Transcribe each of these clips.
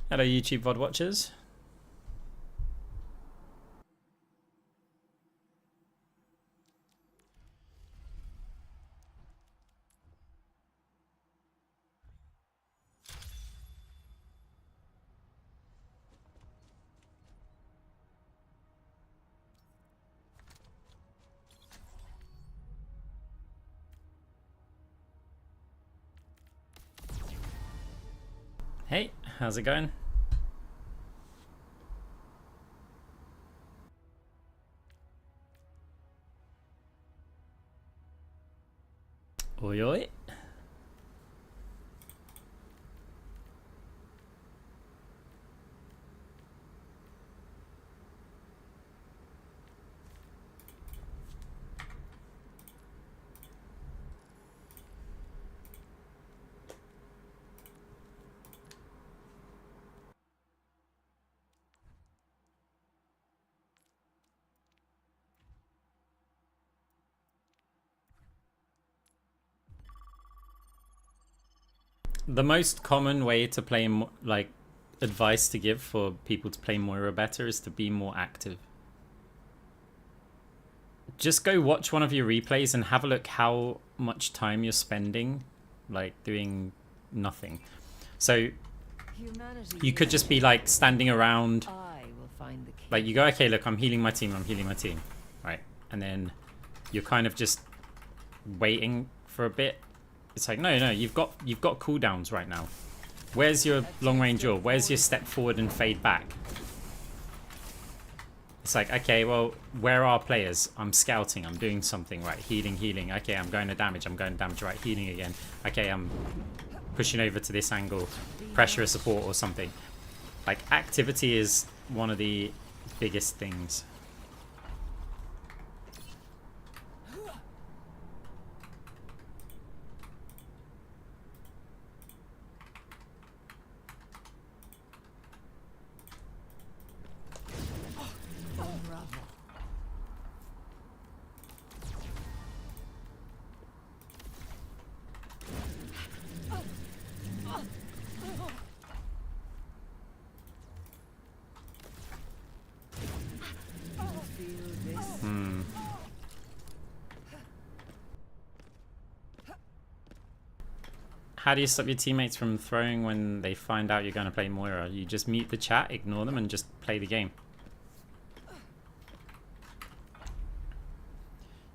Hello, YouTube VOD watchers. Hey, how's it going? Oi oi. The most common way to play, like, advice to give for people to play Moira better is to be more active. Just go watch one of your replays and have a look how much time you're spending, like, doing nothing. So you could just be like standing around, like you go, okay, look, I'm healing my team, right? And then you're kind of just waiting for a bit. It's like, no, you've got cooldowns right now. Where's your long range ult? Where's your step forward and fade back? It's like, okay, well, where are players? I'm scouting, I'm doing something, right? Healing. Okay, I'm going to damage, right? Healing again. Okay, I'm pushing over to this angle. Pressure a support or something. Like, activity is one of the biggest things. How do you stop your teammates from throwing when they find out you're going to play Moira? You just mute the chat, ignore them, and just play the game.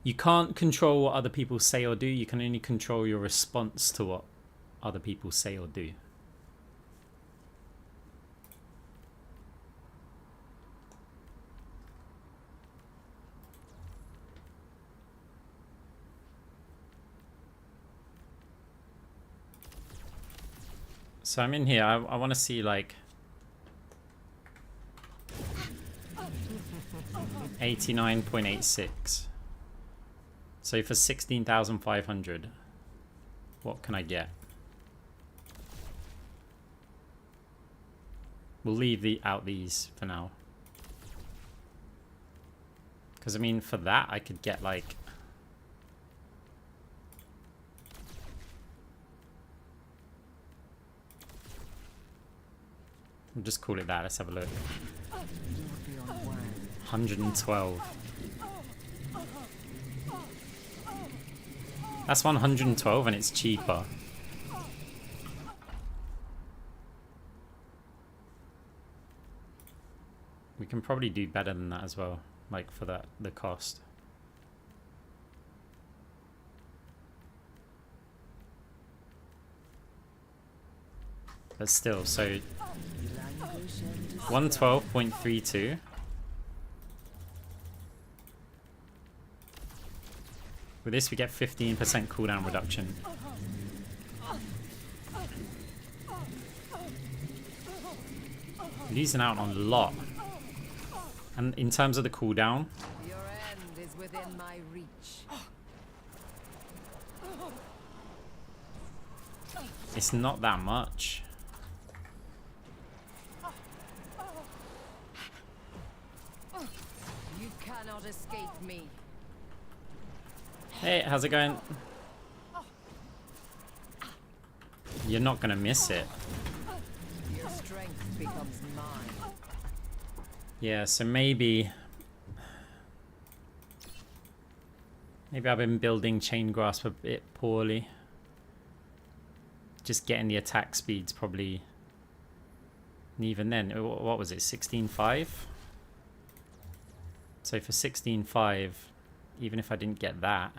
You can't control what other people say or do. You can only control your response to what other people say or do. So I'm in here. I want to see, like, 89.86. So for 16,500, what can I get? We'll leave out these for now. Because, I mean, for that, I could get, like... We'll just call it that. Let's have a look. 112. That's 112 and it's cheaper. We can probably do better than that as well, like for the cost. But still, so 112.32. With this we get 15% cooldown reduction. Losing out on a lot. And in terms of the cooldown, your end is within my reach. It's not that much. You cannot escape me. Hey, how's it going? You're not gonna miss it. Your strength becomes mine. Yeah, so maybe I've been building Chain Grasp a bit poorly. Just getting the attack speeds probably. And even then, what was it, 16.5? So for 16.5, even if I didn't get that,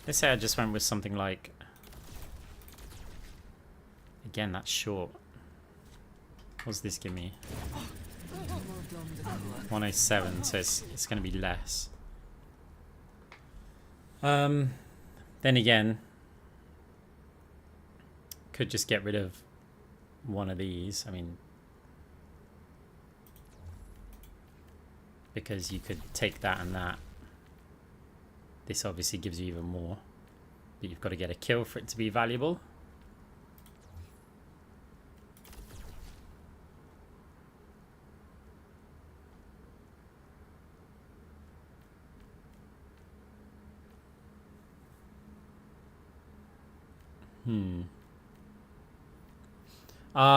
let's say I just went with something like, again, that's short. What's this give me? 107, so it's going to be less. Then again, could just get rid of one of these. I mean, because you could take that and that. This obviously gives you even more, but you've got to get a kill for it to be valuable.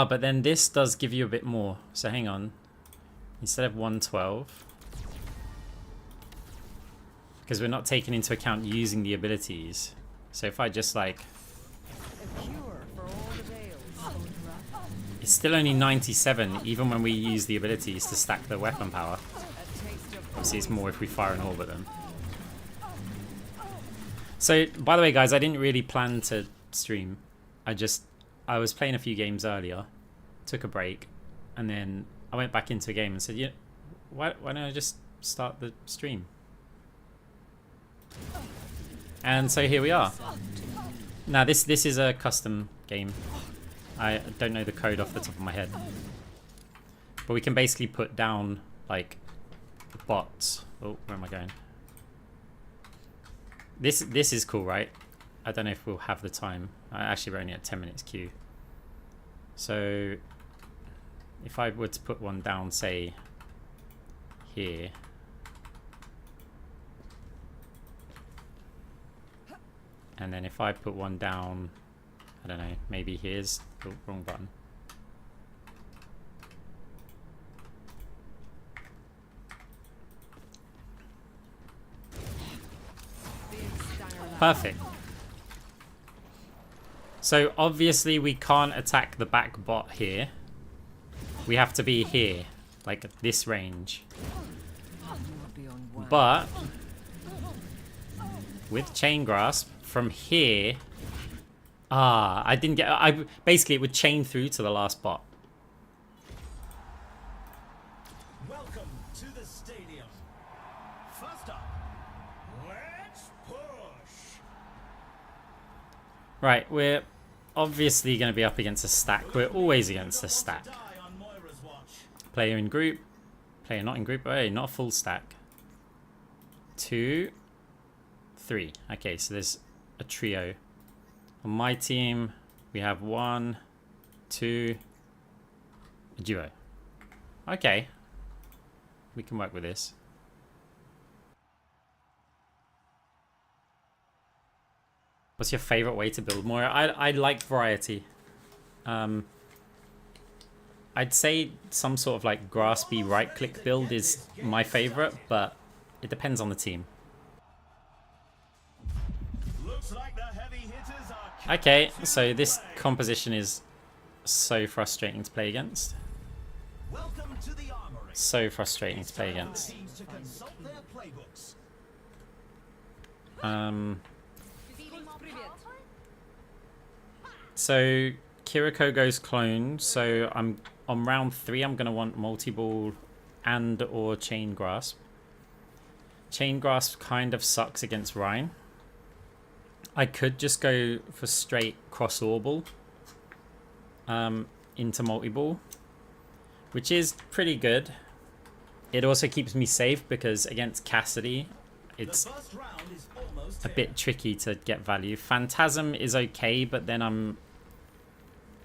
But then this does give you a bit more. So hang on. Instead of 112, because we're not taking into account using the abilities. So if I just like, it's still only 97, even when we use the abilities to stack the weapon power. Obviously it's more if we fire an orb at them. So, by the way guys, I didn't really plan to stream. I was playing a few games earlier, took a break, and then I went back into a game and said, yeah, why don't I just start the stream? And so here we are. Now this is a custom game. I don't know the code off the top of my head. But we can basically put down like bots. Oh, where am I going? This is cool, right? I don't know if we'll have the time. Actually, we're only at 10 minutes queue. So if I were to put one down, say here, and then if I put one down, I don't know, maybe here's the wrong button. Perfect. So obviously we can't attack the back bot here. We have to be here, like at this range. But with Chain Grasp from here, I didn't get. Basically it would chain through to the last bot. Welcome to the stadium. First up, let's push. Right, we're obviously going to be up against a stack. We're always against a stack. Player in group, player not in group. Oh, hey, not a full stack. 2, 3. Okay, so there's a trio. On my team, we have 1, 2, a duo. Okay, we can work with this. What's your favorite way to build Moira? I like variety. I'd say some sort of like graspy right-click build is my favorite, but it depends on the team. Looks like the heavy hitters are Okay, so this composition is so frustrating to play against. welcome to the armory. So frustrating to play against. Teams to consult their playbooks. So Kiriko goes clone, so I'm on round 3 I'm gonna want multi-ball and or Chain Grasp. Chain Grasp kind of sucks against Rhine. I could just go for straight cross orbal into multi-ball, which is pretty good. It also keeps me safe because against Cassidy it's a bit tricky to get value. Phantasm is okay, but then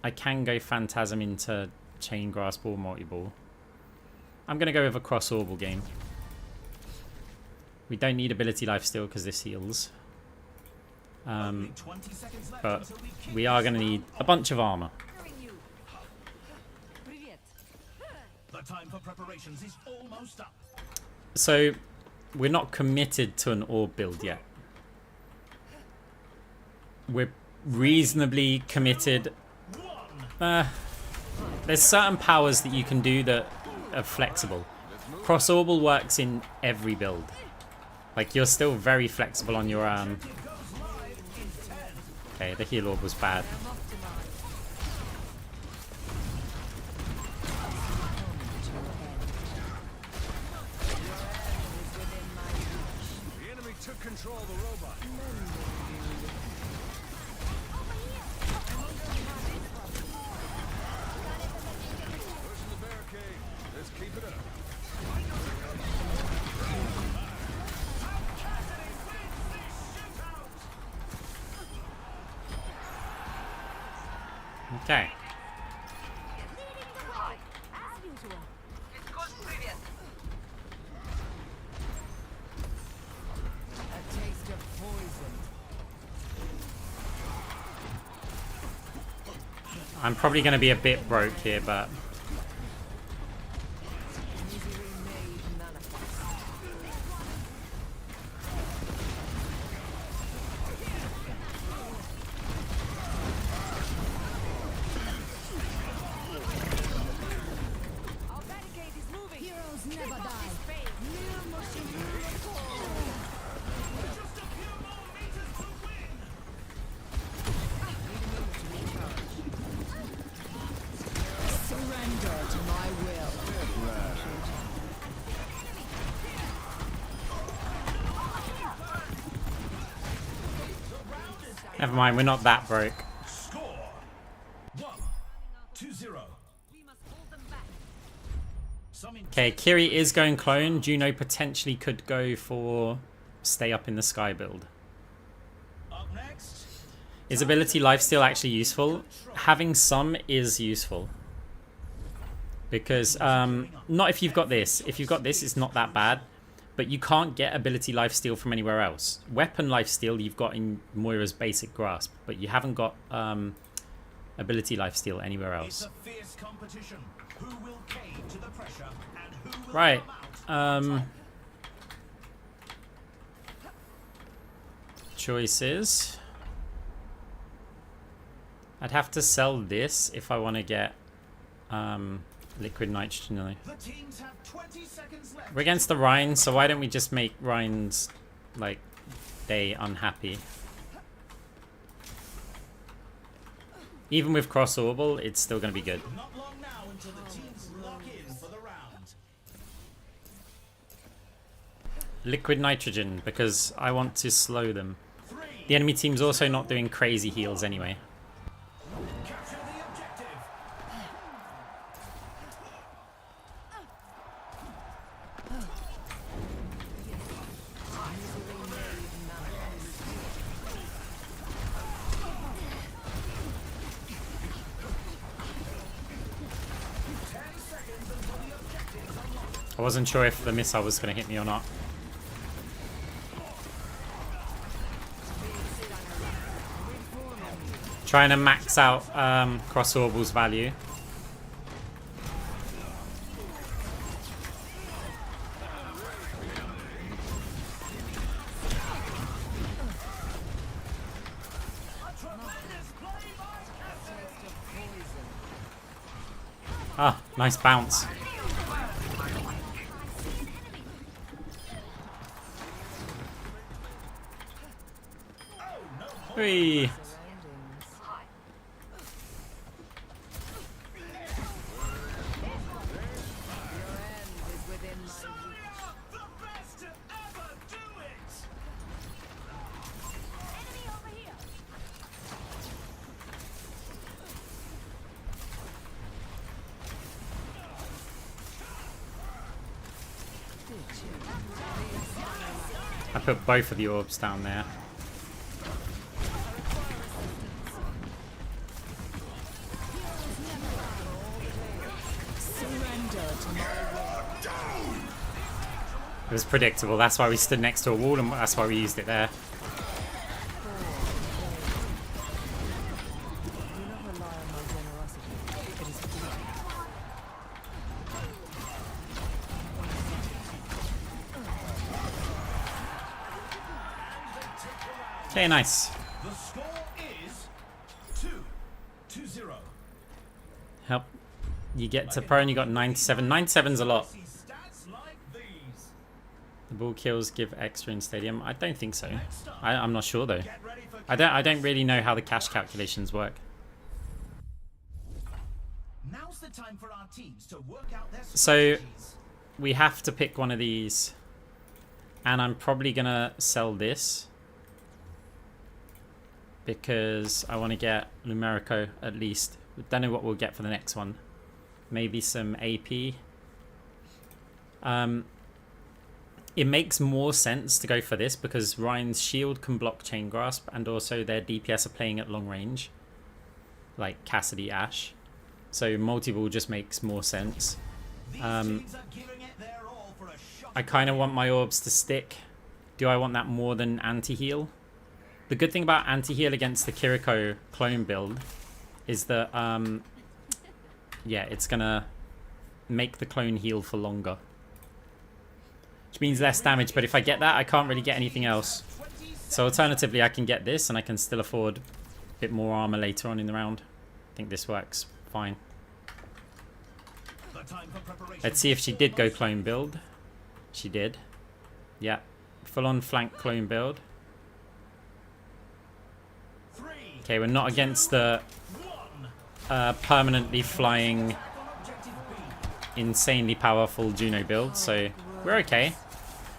I can go Phantasm into Chain Grasp or multi-ball. I'm going to go with a cross-orbal game. We don't need ability lifesteal because this heals. But we are going to need a bunch of armor. Overtime for preparations is almost up. So we're not committed to an orb build yet. We're reasonably committed. There's certain powers that you can do that are flexible. Cross-orbal works in every build. Like, you're still very flexible on your Okay, the heal orb was bad. The enemy took control of the robot. Pushing the barricade. Let's keep it up. Okay. A taste of poison. I'm probably going to be a bit broke here, but Misery made manifest. Our barricade is moving. Heroes never die. Surrender to my will. never mind, we're not that broke. Score 1-0. We must hold them back. Some Okay, Kiri is going clone. Juno potentially could go for stay up in the sky build. up next. Is ability lifesteal actually useful? Having some is useful. Because, not if you've got this. If you've got this, it's not that bad. But you can't get ability lifesteal from anywhere else. Weapon lifesteal you've got in Moira's basic grasp. But you haven't got ability lifesteal anywhere It's else. a fierce competition. Who will cave to the pressure and who will Right. come out? Choices. I'd have to sell this if I want to get liquid nitrogen. No. The teams have 20 seconds left. We're against the Rhine, so why don't we just make Rhine's like day unhappy? Even with cross orbal, it's still going to be good. Not long now until the teams lock in for the round. Liquid nitrogen, because I want to slow them. The enemy team's also not doing crazy heals anyway. Capture the objective. I wasn't sure if the missile was going to hit me or not. Trying to max out cross orbal's value. Ah, nice bounce. Whee. The best to ever do it. I put both of the orbs down there. It was predictable. That's why we stood next to a wall, and that's why we used it there. Do not rely on my generosity. It is fleeting. Okay, nice. The score is 2-0. Help. You get to pro and you got 97. 97's a lot. See stats like these. The ball kills give extra in stadium. I don't think so. I'm not sure though. Get ready for I don't really know how the cash calculations work. Now's the time for our teams to work out their So strategies. we have to pick one of these. And I'm probably gonna sell this. Because I want to get Lumerico at least. Don't know what we'll get for the next one. Maybe some AP. It makes more sense to go for this because Ryan's shield can block Chain Grasp and also their DPS are playing at long range. Like Cassidy Ashe. So multi-ball just makes more sense. These teams are giving it their all for a shot. I kind of want my orbs to stick. Do I want that more than anti-heal? The good thing about anti-heal against the Kiriko clone build is that, yeah, it's gonna make the clone heal for longer. Which means less damage, but if I get that, I can't really get anything else. So alternatively, I can get this, and I can still afford a bit more armor later on in the round. I think this works fine. The time for preparation. Let's see if she did go clone build. She did. Yeah. Full-on flank clone build. Okay, we're not against the permanently flying, insanely powerful Juno build, so we're okay.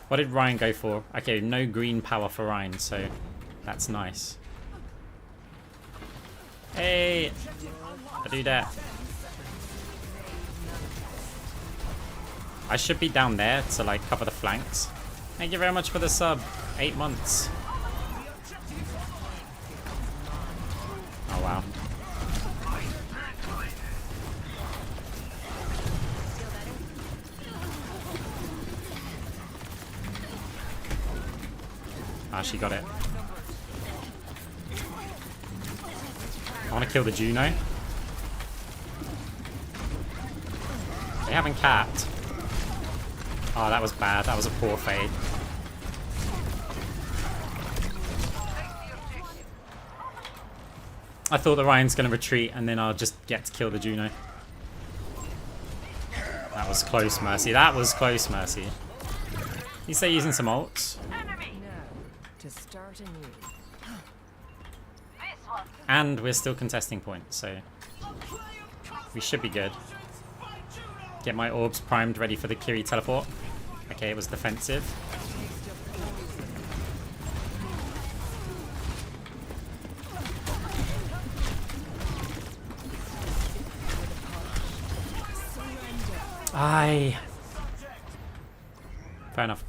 What did Ryan go for? Okay, no green power for Ryan, so that's nice. Hey! I do that. I should be down there to like cover the flanks. Thank you very much for the sub. 8 months. Oh wow. Ah, she got it. I want to kill the Juno. They haven't capped. Oh, that was bad. That was a poor fade. I thought the Ryan's going to retreat and then I'll just get to kill the Juno. That was close, Mercy. That was close, Mercy. You say using some ults. Now, to start anew. And we're still contesting points, so we should be good. Get my orbs primed, ready for the Kiri teleport. Okay, it was defensive. Aye. Fair enough.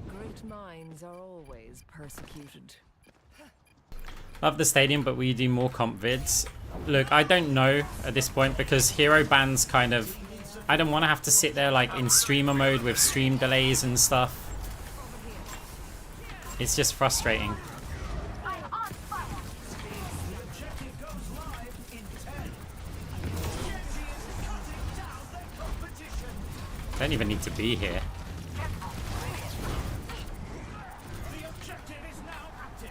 Great minds are always persecuted. Love the stadium, but we do more comp vids. Look, I don't know at this point because hero bans kind of... I don't want to have to sit there like in streamer mode with stream delays and stuff. It's just frustrating. Don't even need to be here. The objective is now active.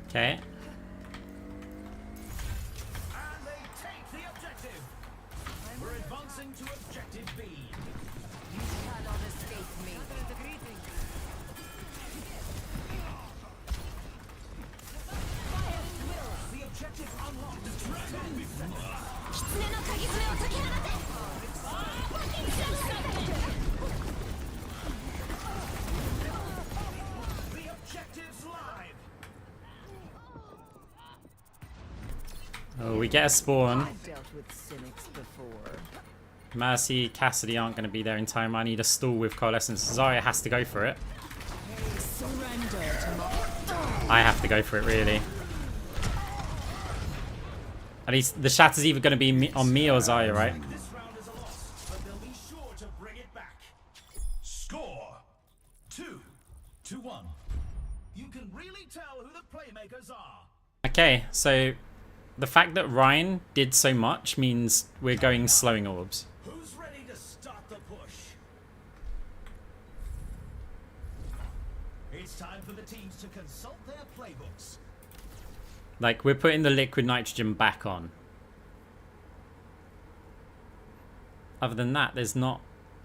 Okay. And they take the objective. We're advancing to objective B. You cannot escape me. The objective unlocked. The objective's live. Oh, we get a spawn. I've dealt with cynics before. Mercy, Cassidy aren't going to be there in time. I need a stall with Coalescence. Zarya has to go for it. Surrender to my... I have to go for it, really. At least the Shatter's either going to be on me or Zarya, right? This round is a loss, but they'll be sure to bring it back. Score 2-1. You can really tell who the playmakers are. Okay, so the fact that Ryan did so much means we're going slowing orbs. Who's ready to start the push? It's time for the teams to consult their playbooks. Like, we're putting the liquid nitrogen back on. Other than that, there's not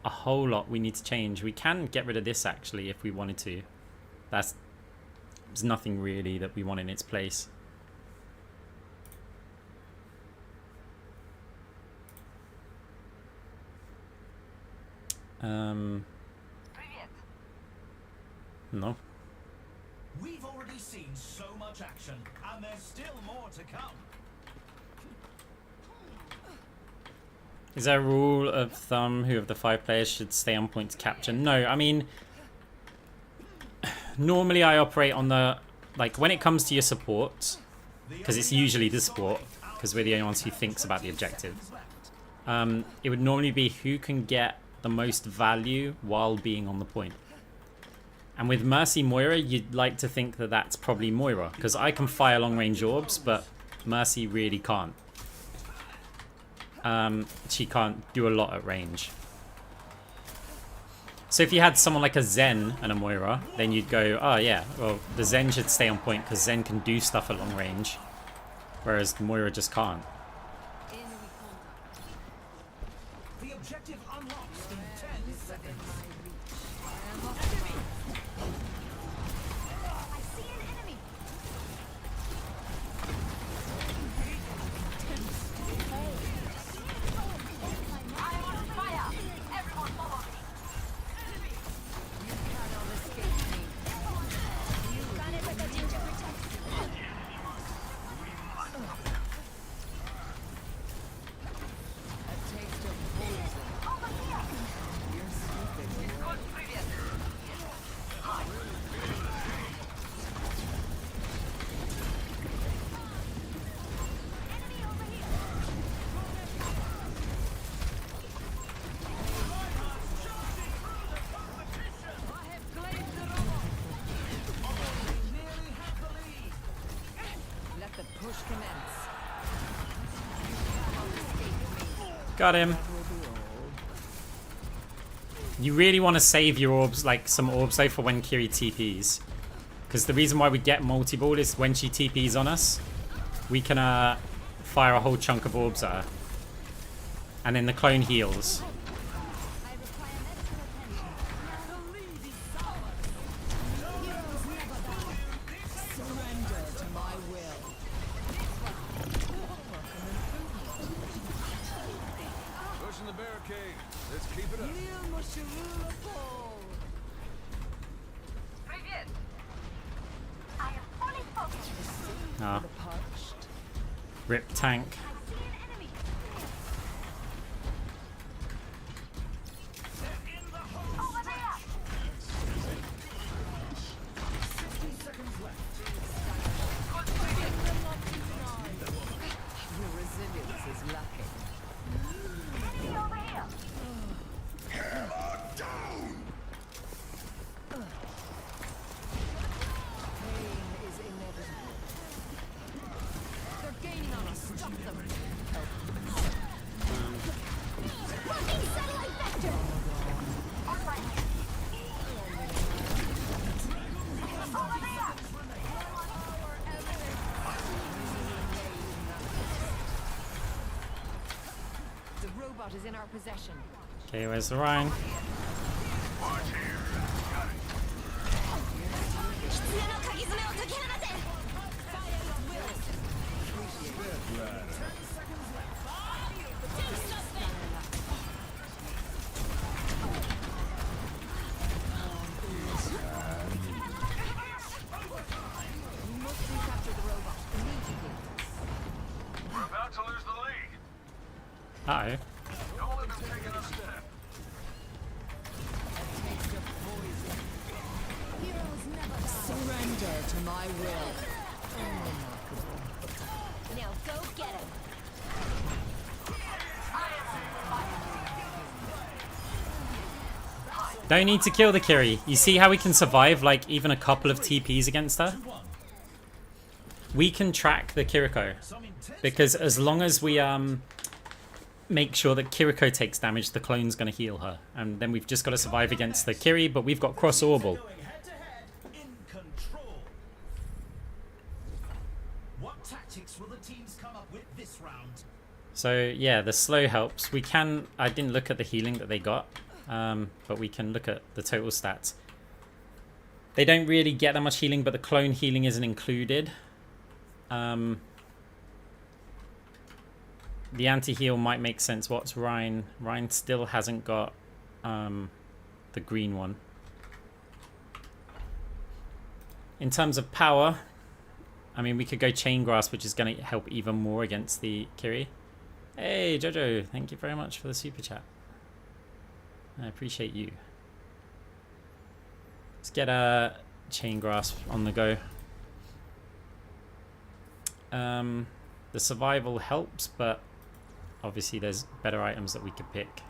a whole lot we need to change. We can get rid of this, actually, if we wanted to. There's nothing really that we want in its place. No. We've already seen so much action, and there's still more to come. Is there a rule of thumb who of the 5 players should stay on point to capture? No, I mean, normally I operate on the, like, when it comes to your support, because it's usually the support, because we're the only ones who thinks about the objective. It would normally be who can get the most value while being on the point. And with Mercy Moira, you'd like to think that that's probably Moira, because I can fire long range orbs, but Mercy really can't. She can't do a lot at range. So if you had someone like a Zen and a Moira, then you'd go, oh yeah, well, the Zen should stay on point because Zen can do stuff at long range, whereas Moira just can't. The objective unlocks in 10 seconds. Got him. You really want to save your orbs, like some orbs though, for when Kiri TPs. Because the reason why we get multi-ball is when she TPs on us, we can fire a whole chunk of orbs at her. And then the clone heals. Pushing the barricade. Let's keep it up. Ah. Rip tank. Is in our possession. Okay, where's the Ryan? Uh-oh. Surrender to my will. Now go get him. Don't need to kill the Kiri. You see how we can survive like even a couple of TPs against her? We can track the Kiriko. Because as long as we make sure that Kiriko takes damage, the clone's going to heal her. And then we've just got to survive against the Kiri, but we've got cross-orbal. Going head-to-head in control. What tactics will the teams come up with this round? So yeah, the slow helps. We can... I didn't look at the healing that they got, but we can look at the total stats. They don't really get that much healing, but the clone healing isn't included. The anti-heal might make sense. What's Rhine? Rhine still hasn't got the green one. In terms of power, I mean, we could go Chain Grasp, which is going to help even more against the Kiri. Hey, Jojo, thank you very much for the super chat. I appreciate you. Let's get a Chain Grasp on the go. The survival helps, but obviously there's better items that we could pick.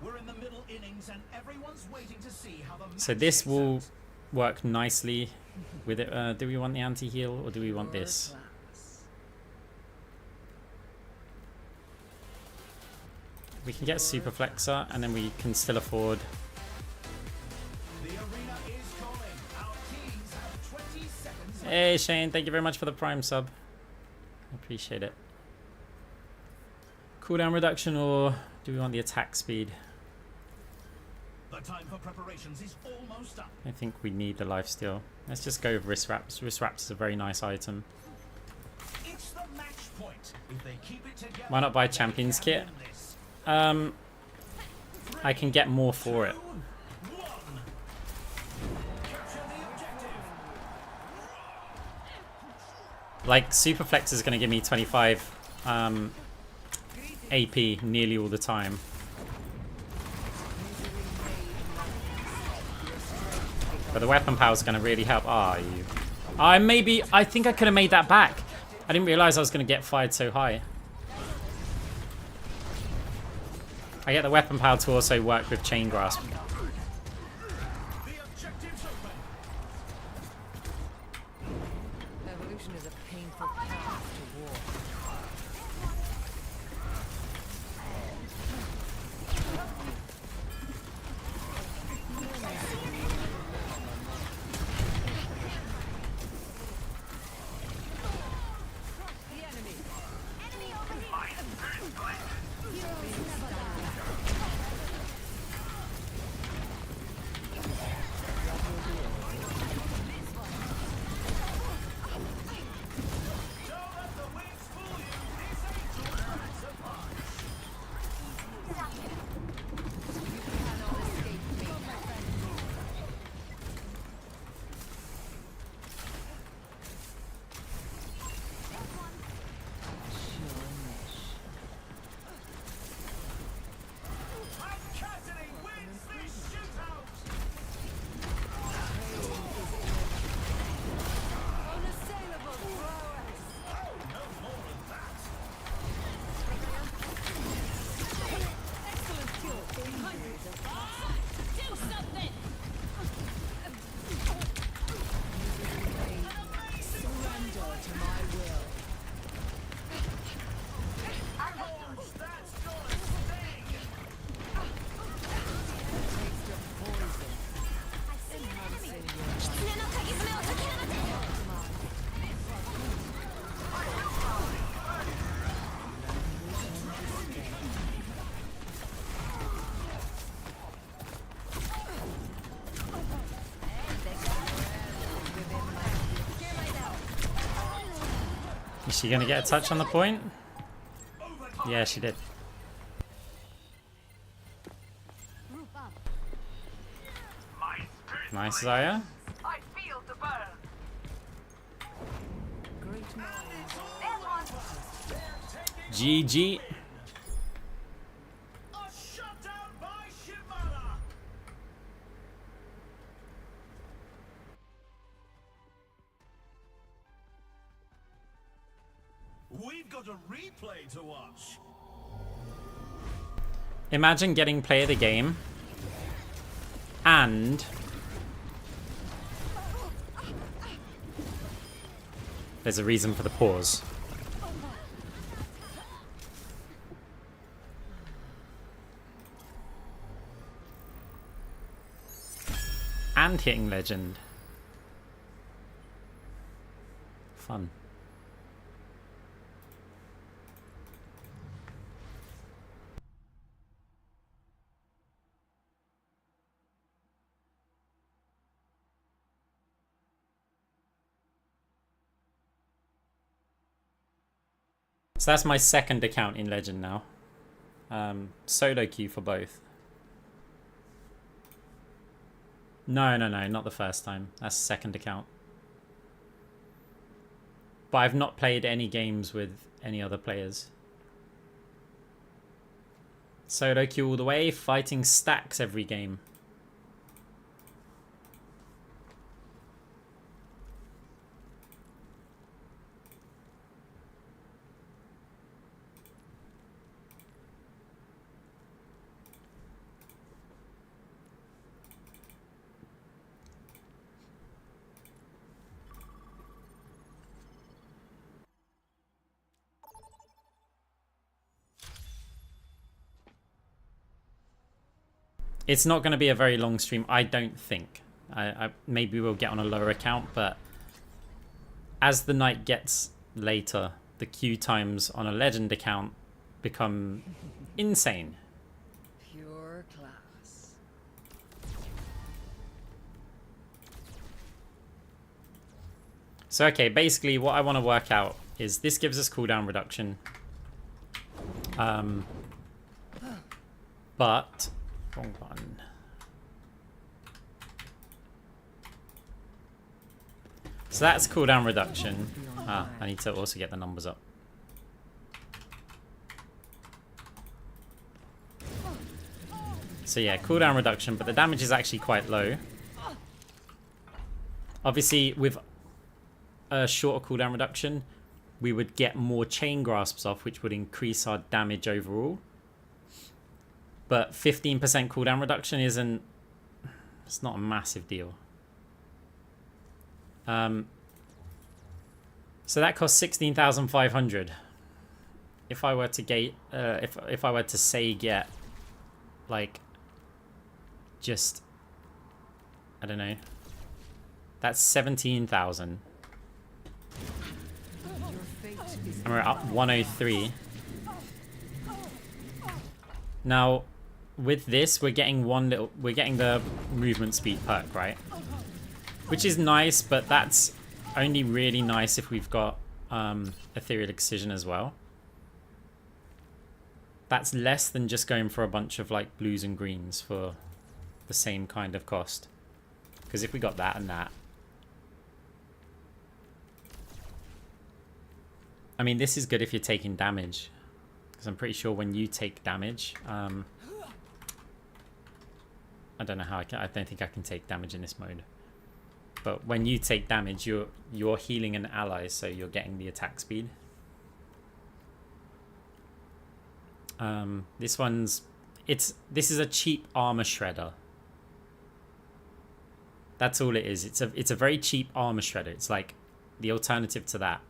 We're in the middle innings and everyone's waiting to see how the So match this shakes will out. work nicely with it. Do we want the anti-heal or do we want this? We can get Super Flexor and then we can still afford... The arena is calling. Our teams have 20 seconds. Hey Shane, thank you very much for the Prime sub. I appreciate it. Cooldown reduction, or do we want the attack speed? The time for preparations is almost up. I think we need the lifesteal. Let's just go with Wrist Wraps. Wrist Wraps is a very nice item. It's the match point. If they keep it together, Why not buy they Champions can Kit? win this. I can get more for it. 2, 1. Capture the objective. Like, Super Flex is going to give me 25 AP nearly all the time. But the weapon power is going to really help. Ah, you. I think I could have made that back. I didn't realize I was going to get fired so high. I get the weapon power to also work with Chain Grasp. The objective's open. Evolution is a painful path to war. The enemy. Enemy over here. Don't let the wings fool you. This ain't your night so much. Cannot escape me. And Cassidy wins this shootout. Unassailable prowess. No more of that. Excellent skill. Hundreds of Do something. surrender to my will. Ouch, that's gonna sting. Taste of poison. Enhancing your life. 狐の鍵爪を解き放て。 Is she going to get a touch on the point? Yeah, she did. Group up. Nice, Zaya. I feel the burn. Great minds. There's one. GG. A shutdown by Shimada. We've got a replay to watch. Imagine getting play of the game and there's a reason for the pause. And hitting legend. Fun. So that's my second account in Legend now. Solo queue for both. No, not the first time. That's the second account. But I've not played any games with any other players. Solo queue all the way, fighting stacks every game. It's not going to be a very long stream, I don't think. Maybe we'll get on a lower account, but as the night gets later, the queue times on a Legend account become insane. Pure class. So, okay, basically what I want to work out is this gives us cooldown reduction. But... wrong button. So that's cooldown reduction. Ah, I need to also get the numbers up. So yeah, cooldown reduction, but the damage is actually quite low. Obviously, with a shorter cooldown reduction, we would get more chain grasps off, which would increase our damage overall. But 15% cooldown reduction isn't... it's not a massive deal. So that costs 16,500. If I were to get... if I were to say get... like... just... I don't know. That's 17,000. And we're up 103. Now, with this, we're getting we're getting the movement speed perk, right? Which is nice, but that's only really nice if we've got Ethereal Excision as well. That's less than just going for a bunch of like blues and greens for the same kind of cost. Because if we got that and that, I mean, this is good if you're taking damage. Because I'm pretty sure when you take damage, I don't know how I don't think I can take damage in this mode. But when you take damage, you're healing an ally, so you're getting the attack speed. This one's this is a cheap armor shredder. That's all it is. It's a very cheap armor shredder. It's like the alternative to that.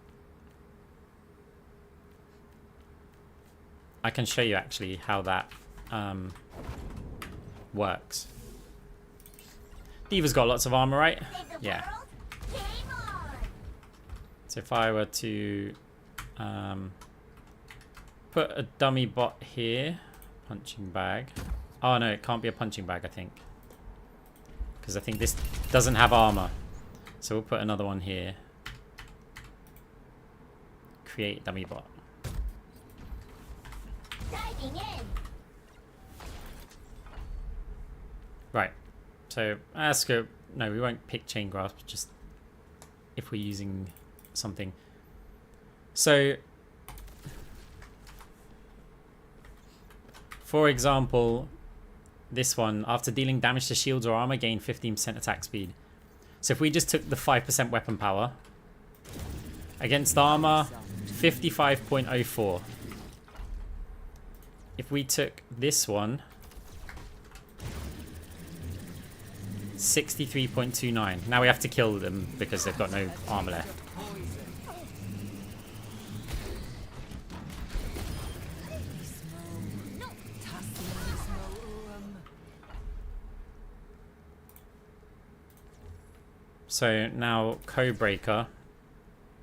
I can show you actually how that works. D.Va's got lots of armor, right? Yeah. So if I were to put a dummy bot here, punching bag. Oh no, it can't be a punching bag, I think. Because I think this doesn't have armor. So we'll put another one here. Create dummy bot. Right, so let's go. No, we won't pick chain grasp, just if we're using something. So for example, this one, after dealing damage to shields or armor, gain 15% attack speed. So if we just took the 5% weapon power, against armor, 55.04. If we took this one, 63.29. Now we have to kill them because they've got no armor left. So now Codebreaker.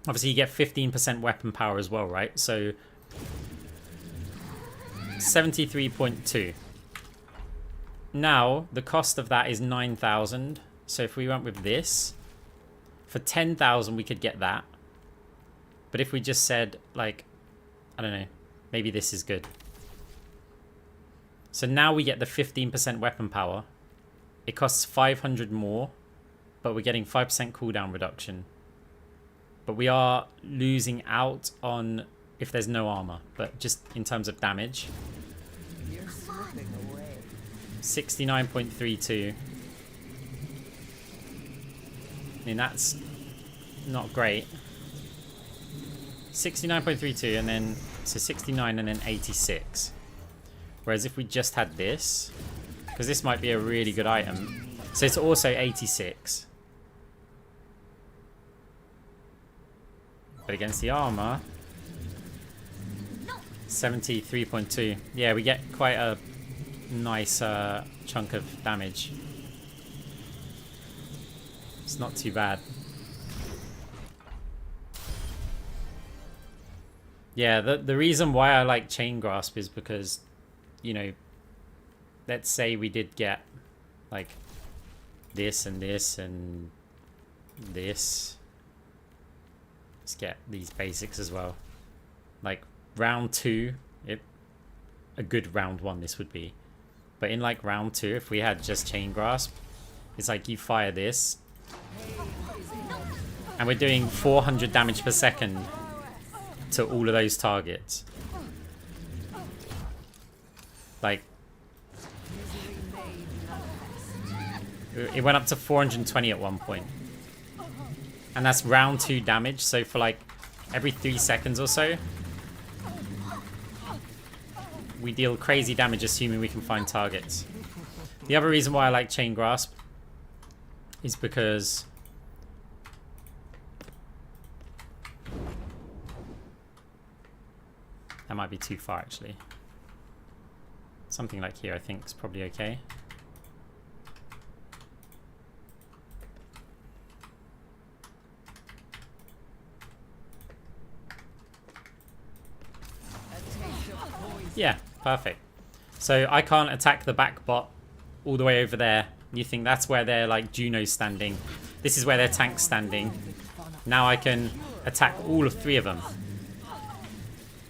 Obviously you get 15% weapon power as well, right? So 73.2. Now the cost of that is 9,000. So if we went with this, for 10,000 we could get that. But if we just said, like, I don't know, maybe this is good. So now we get the 15% weapon power. It costs 500 more, but we're getting 5% cooldown reduction. But we are losing out on if there's no armor, but just in terms of damage. You're slipping away. 69.32. I mean, that's not great. 69.32 and then, so 69 and then 86. Whereas if we just had this, because this might be a really good item. So it's also 86. But against the armor, 73.2. Yeah, we get quite a nice chunk of damage. It's not too bad. Yeah, the reason why I like Chain Grasp is because, you know, let's say we did get like this and this and this. Let's get these basics as well. Like round 2, a good round 1 this would be. But in like round 2, if we had just Chain Grasp, it's like you fire this, and we're doing 400 damage per second to all of those targets. Like, it went up to 420 at one point. And that's round 2 damage, so for like every 3 seconds or so, we deal crazy damage assuming we can find targets. The other reason why I like Chain Grasp is because that might be too far actually. Something like here I think is probably okay. Yeah, perfect. So I can't attack the back bot all the way over there. You think that's where they're like Juno's standing. This is where their tank's standing. Now I can attack all of 3 of them.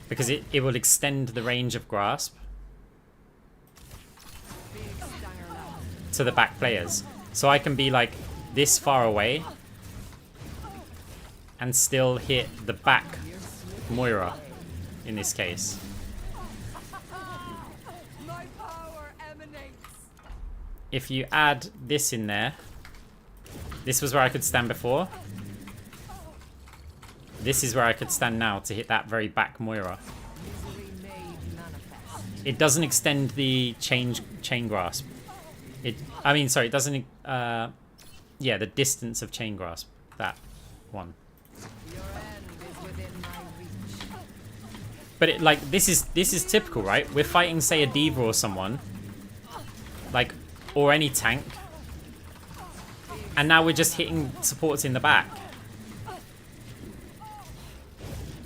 Because it will extend the range of grasp to the back players. So I can be like this far away and still hit the back Moira in this case. If you add this in there, this was where I could stand before. This is where I could stand now to hit that very back Moira. It doesn't extend the chain grasp. It doesn't. Yeah, the distance of Chain Grasp. That one. But it, like, this is typical, right? We're fighting, say, a D.Va or someone, like, or any tank, and now we're just hitting supports in the back.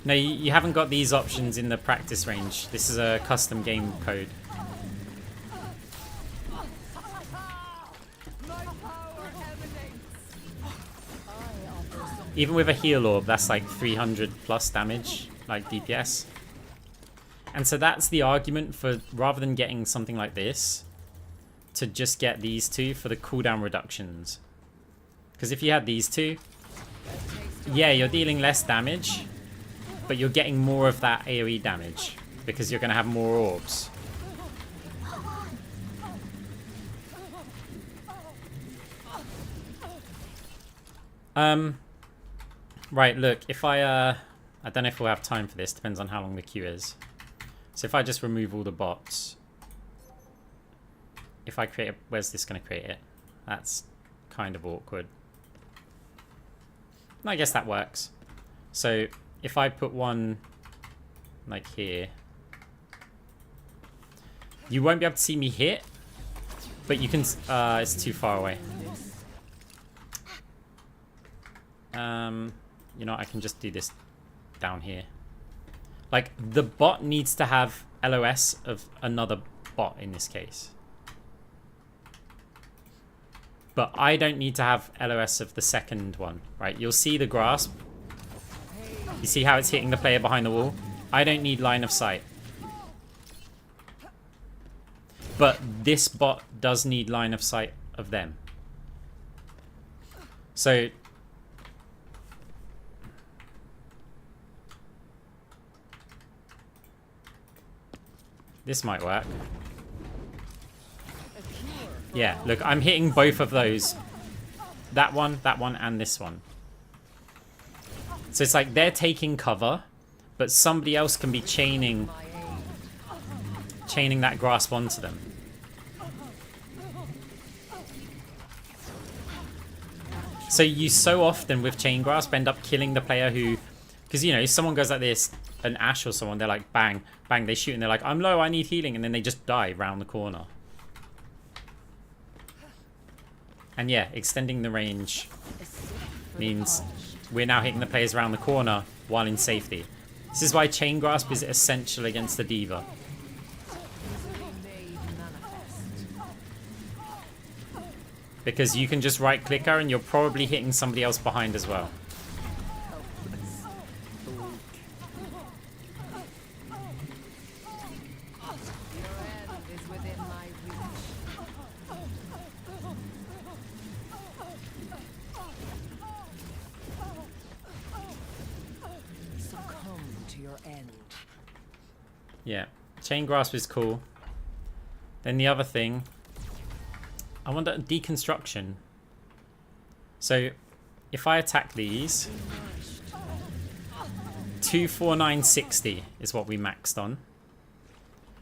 No, you haven't got these options in the practice range. This is a custom game code. Even with a heal orb, that's like 300 plus damage, like DPS. And so that's the argument for, rather than getting something like this, to just get these 2 for the cooldown reductions. Because if you had these 2, yeah, you're dealing less damage, but you're getting more of that AoE damage because you're going to have more orbs. Right, look, if I don't know if we'll have time for this, depends on how long the queue is. So if I just remove all the bots, if I create a, where's this going to create it? That's kind of awkward. I guess that works. So if I put one like here, you won't be able to see me hit, but you can, it's too far away. You know, I can just do this down here. Like, the bot needs to have LOS of another bot in this case. But I don't need to have LOS of the second one, right? You'll see the grasp. You see how it's hitting the player behind the wall? I don't need line of sight. But this bot does need line of sight of them. So this might work. Yeah, look, I'm hitting both of those. That one, and this one. So it's like they're taking cover, but somebody else can be chaining that grasp onto them. So you so often with chain grasp end up killing the player who, because you know, someone goes like this, an Ashe or someone, they're like bang, bang, they shoot and they're like, I'm low, I need healing, and then they just die round the corner. And yeah, extending the range means we're now hitting the players around the corner while in safety. This is why chain grasp is essential against the diva. Because you can just right click her and you're probably hitting somebody else behind as well. Yeah, chain grasp is cool. Then the other thing, I wonder, deconstruction. So if I attack these, 24960 is what we maxed on.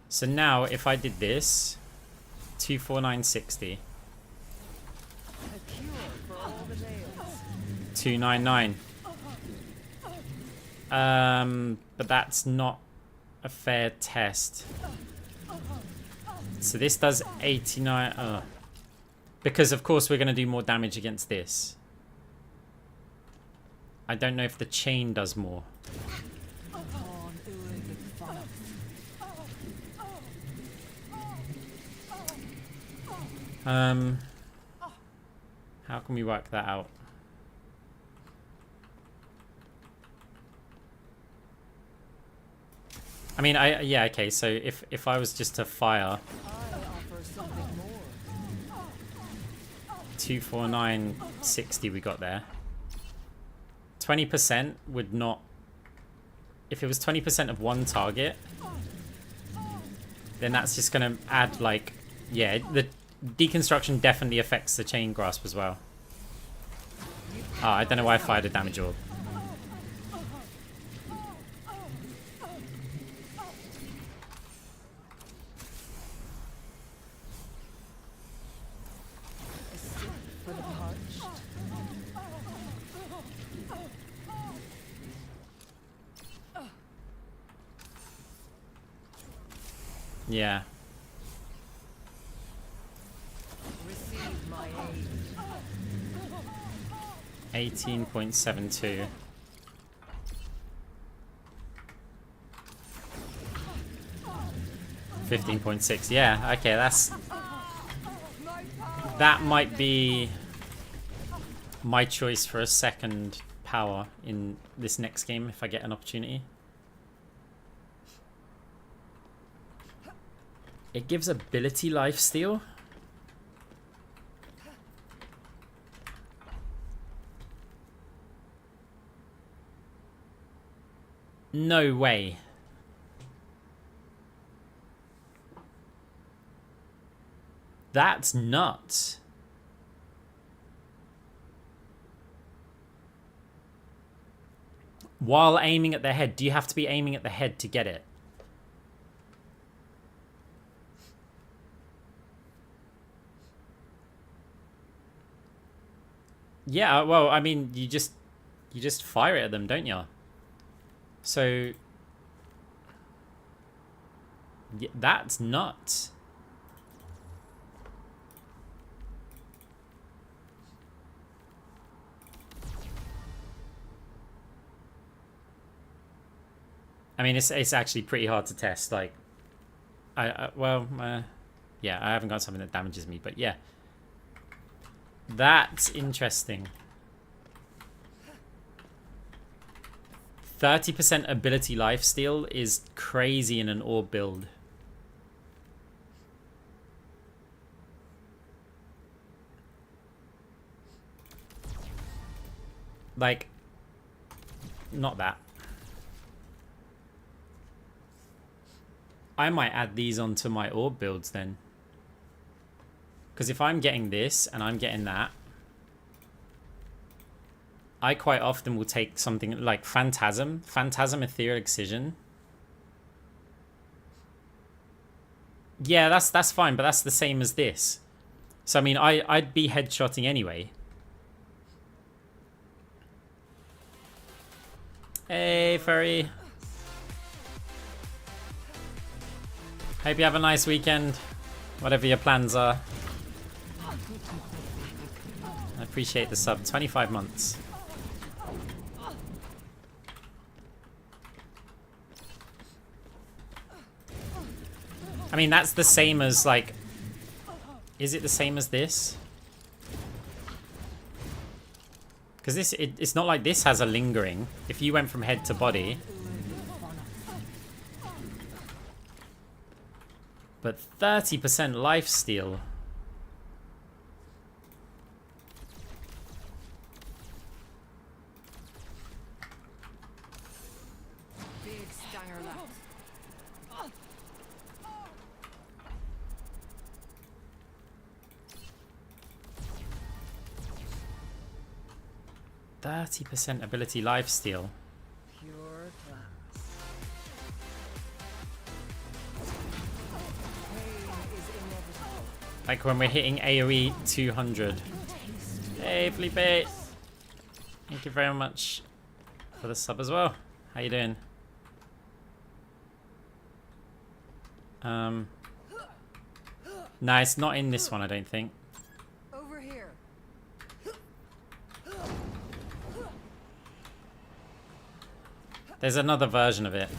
So now if I did this, 24960, 299. But that's not a fair test. So this does 89. Because of course we're going to do more damage against this. I don't know if the chain does more. How can we work that out? I mean, yeah, okay, so if I was just to fire 24960 we got there. 20% would not, if it was 20% of one target, then that's just gonna add like, yeah, the deconstruction definitely affects the chain grasp as well. Oh, I don't know why I fired a damage orb. Yeah. 18.72. 15.6. Yeah, okay, that might be my choice for a second power in this next game if I get an opportunity. It gives ability lifesteal. No way. That's nuts. While aiming at the head. Do you have to be aiming at the head to get it? Yeah, well, I mean, you just fire it at them, don't you? So yeah, that's nuts. I mean, it's actually pretty hard to test. Like, yeah, I haven't got something that damages me, but yeah, that's interesting. 30% ability lifesteal is crazy in an orb build. Like, not that. I might add these onto my orb builds then. Because if I'm getting this and I'm getting that, I quite often will take something like Phantasm Ethereal Excision. Yeah, that's fine, but that's the same as this. So I mean, I'd be headshotting anyway. Hey, Furry. Hope you have a nice weekend, whatever your plans are. I appreciate the sub. 25 months. I mean, that's the same as, like... Is it the same as this? Because this, it's not like this has a lingering. If you went from head to body... But 30% lifesteal. Big stanger left. 30% ability lifesteal. Pure class. Pain is inevitable. Like when we're hitting AoE 200. Hey, Felipe. Thank you very much for the sub as well. How you doing? Nice, not in this one, I don't think. Over here. There's another version of it.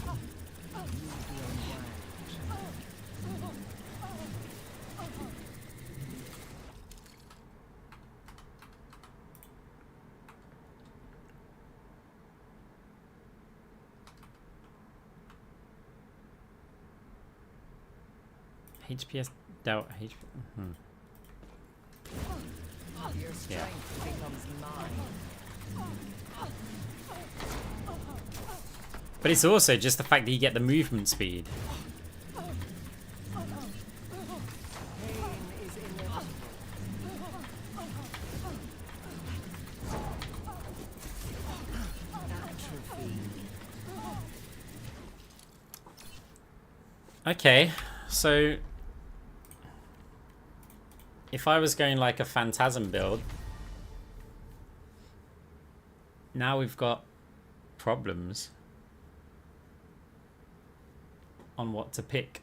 HPS doubt HP. Your strength becomes mine. But it's also just the fact that you get the movement speed. Pain is inevitable. Atrophy. Okay, so if I was going like a Phantasm build, now we've got problems on what to pick.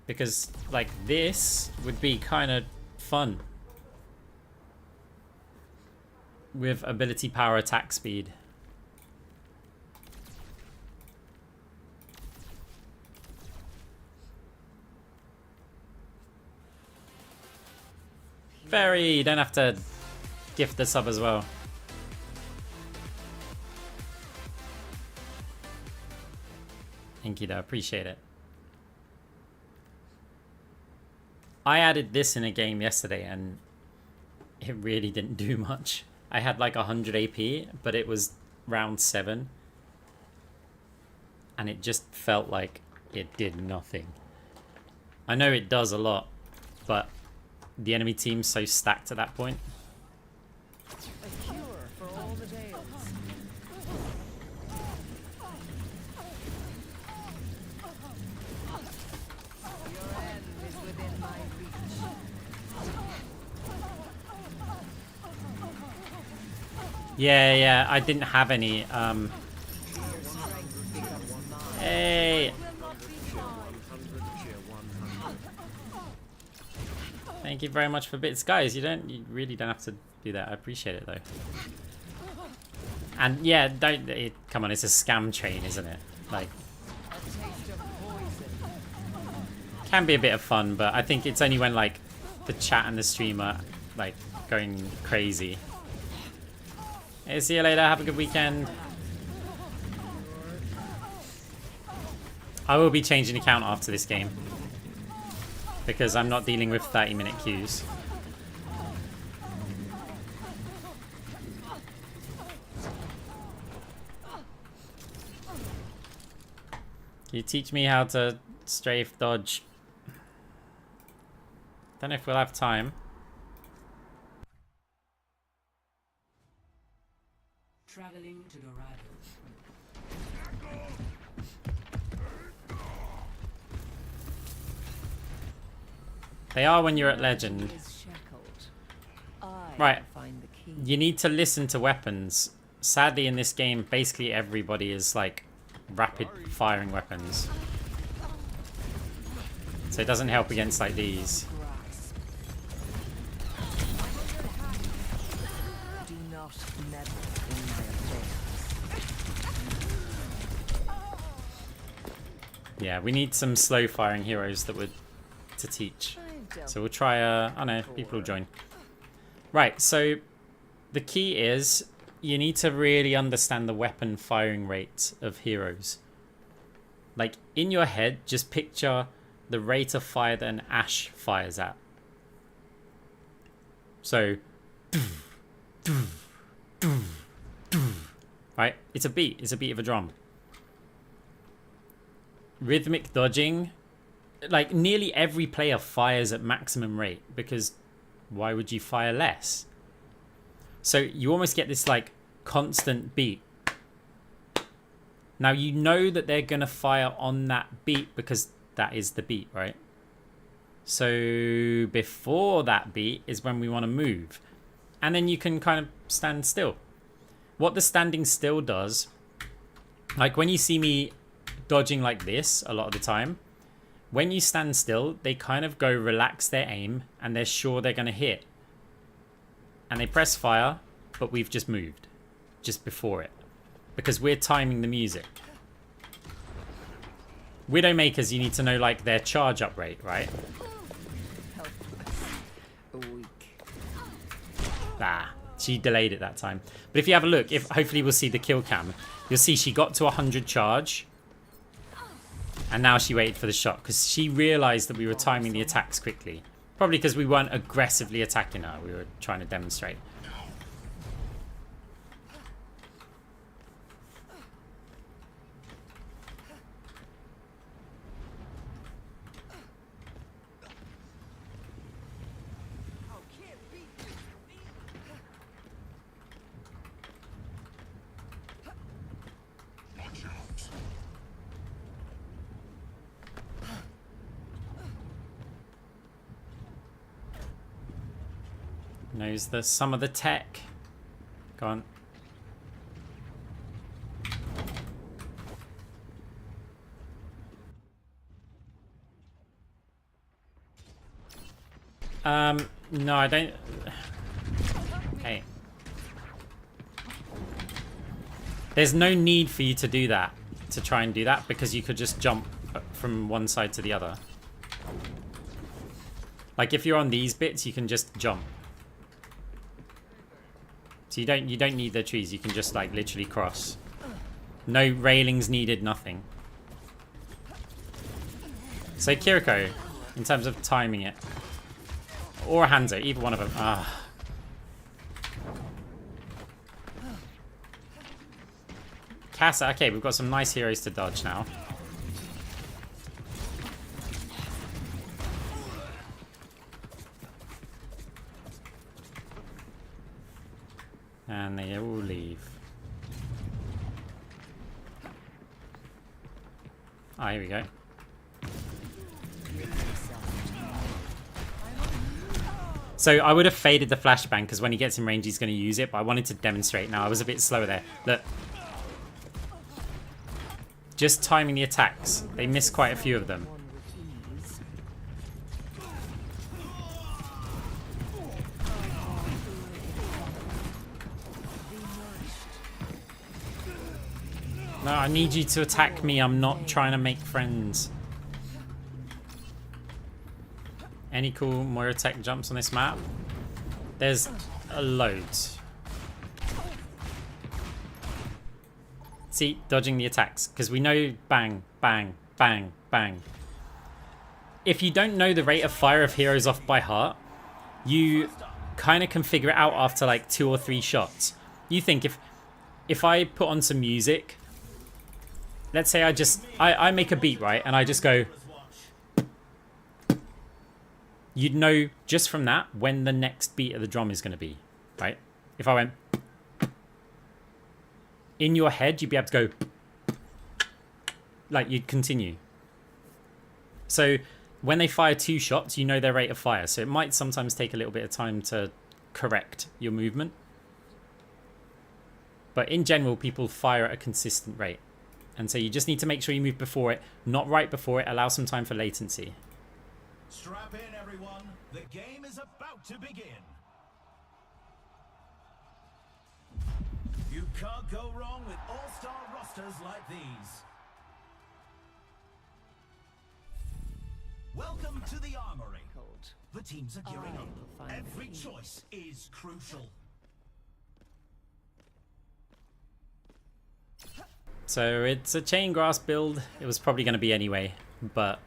Because like this would be kind of fun with ability power attack speed. Very, you don't have to gift the sub as well. Thank you though, appreciate it. I added this in a game yesterday and it really didn't do much. I had like 100 AP, but it was round 7. And it just felt like it did nothing. I know it does a lot, but the enemy team's so stacked at that point. A cure for all the tales. Yeah, I didn't have any. Hey. Thank you very much for bits, guys. You really don't have to do that. I appreciate it though. And yeah, come on, it's a scam train, isn't it? Like, can be a bit of fun, but I think it's only when like the chat and the stream are like going crazy. Hey, see you later. Have a good weekend. I will be changing account after this game because I'm not dealing with 30-minute queues. Can you teach me how to strafe dodge? Don't know if we'll have time. Traveling to Dorado. They are when you're at legend. Right. You need to listen to weapons. Sadly, in this game, basically everybody is like rapid firing weapons. So it doesn't help against like these. Do not meddle in my affairs. Yeah, we need some slow firing heroes that would to teach. So we'll try oh no, people will join. Right, so the key is you need to really understand the weapon firing rate of heroes. Like in your head, just picture the rate of fire that an Ashe fires at. So right, it's a beat of a drum. Rhythmic dodging, like nearly every player fires at maximum rate because why would you fire less? So you almost get this like constant beat. Now you know that they're gonna fire on that beat because that is the beat, right? So before that beat is when we want to move. And then you can kind of stand still. What the standing still does, like when you see me dodging like this a lot of the time, when you stand still, they kind of go relax their aim and they're sure they're going to hit. And they press fire, but we've just moved just before it because we're timing the music. Widowmakers, you need to know like their charge up rate, right? Ah, she delayed it that time. But if you have a look, hopefully we'll see the kill cam. You'll see she got to 100 charge. And now she waited for the shot because she realized that we were timing the attacks quickly. Probably because we weren't aggressively attacking her. We were trying to demonstrate. Knows some of the tech. Go on. No, I don't. Hey. There's no need for you to do that, to try and do that, because you could just jump from one side to the other. Like if you're on these bits, you can just jump. So you don't need the trees, you can just like literally cross. No railings needed, nothing. So Kiriko, in terms of timing it. Or Hanzo, either one of them. Ah. Casa, okay, we've got some nice heroes to dodge now. And they all leave. Ah, here we go. So I would have faded the flashbang because when he gets in range, he's going to use it. But I wanted to demonstrate. Now I was a bit slow there. Look. Just timing the attacks. They missed quite a few of them. No, I need you to attack me. I'm not trying to make friends. Any cool Moira tech jumps on this map? There's a load. See, dodging the attacks. Because we know bang, bang, bang, bang. If you don't know the rate of fire of heroes off by heart, you kind of can figure it out after like 2 or 3 shots. You think if I put on some music, let's say I make a beat, right? And I just go, you'd know just from that when the next beat of the drum is going to be, right? If I went, in your head, you'd be able to go, like you'd continue. So when they fire 2 shots, you know their rate of fire. So it might sometimes take a little bit of time to correct your movement. But in general, people fire at a consistent rate. And so you just need to make sure you move before it, not right before it. Allow some time for latency. Strap in, everyone. The game is about to begin. You can't go wrong with all-star rosters like these. Welcome to the Armory. The teams are gearing up. Every choice is crucial. So it's a chain grass build. It was probably going to be anyway, but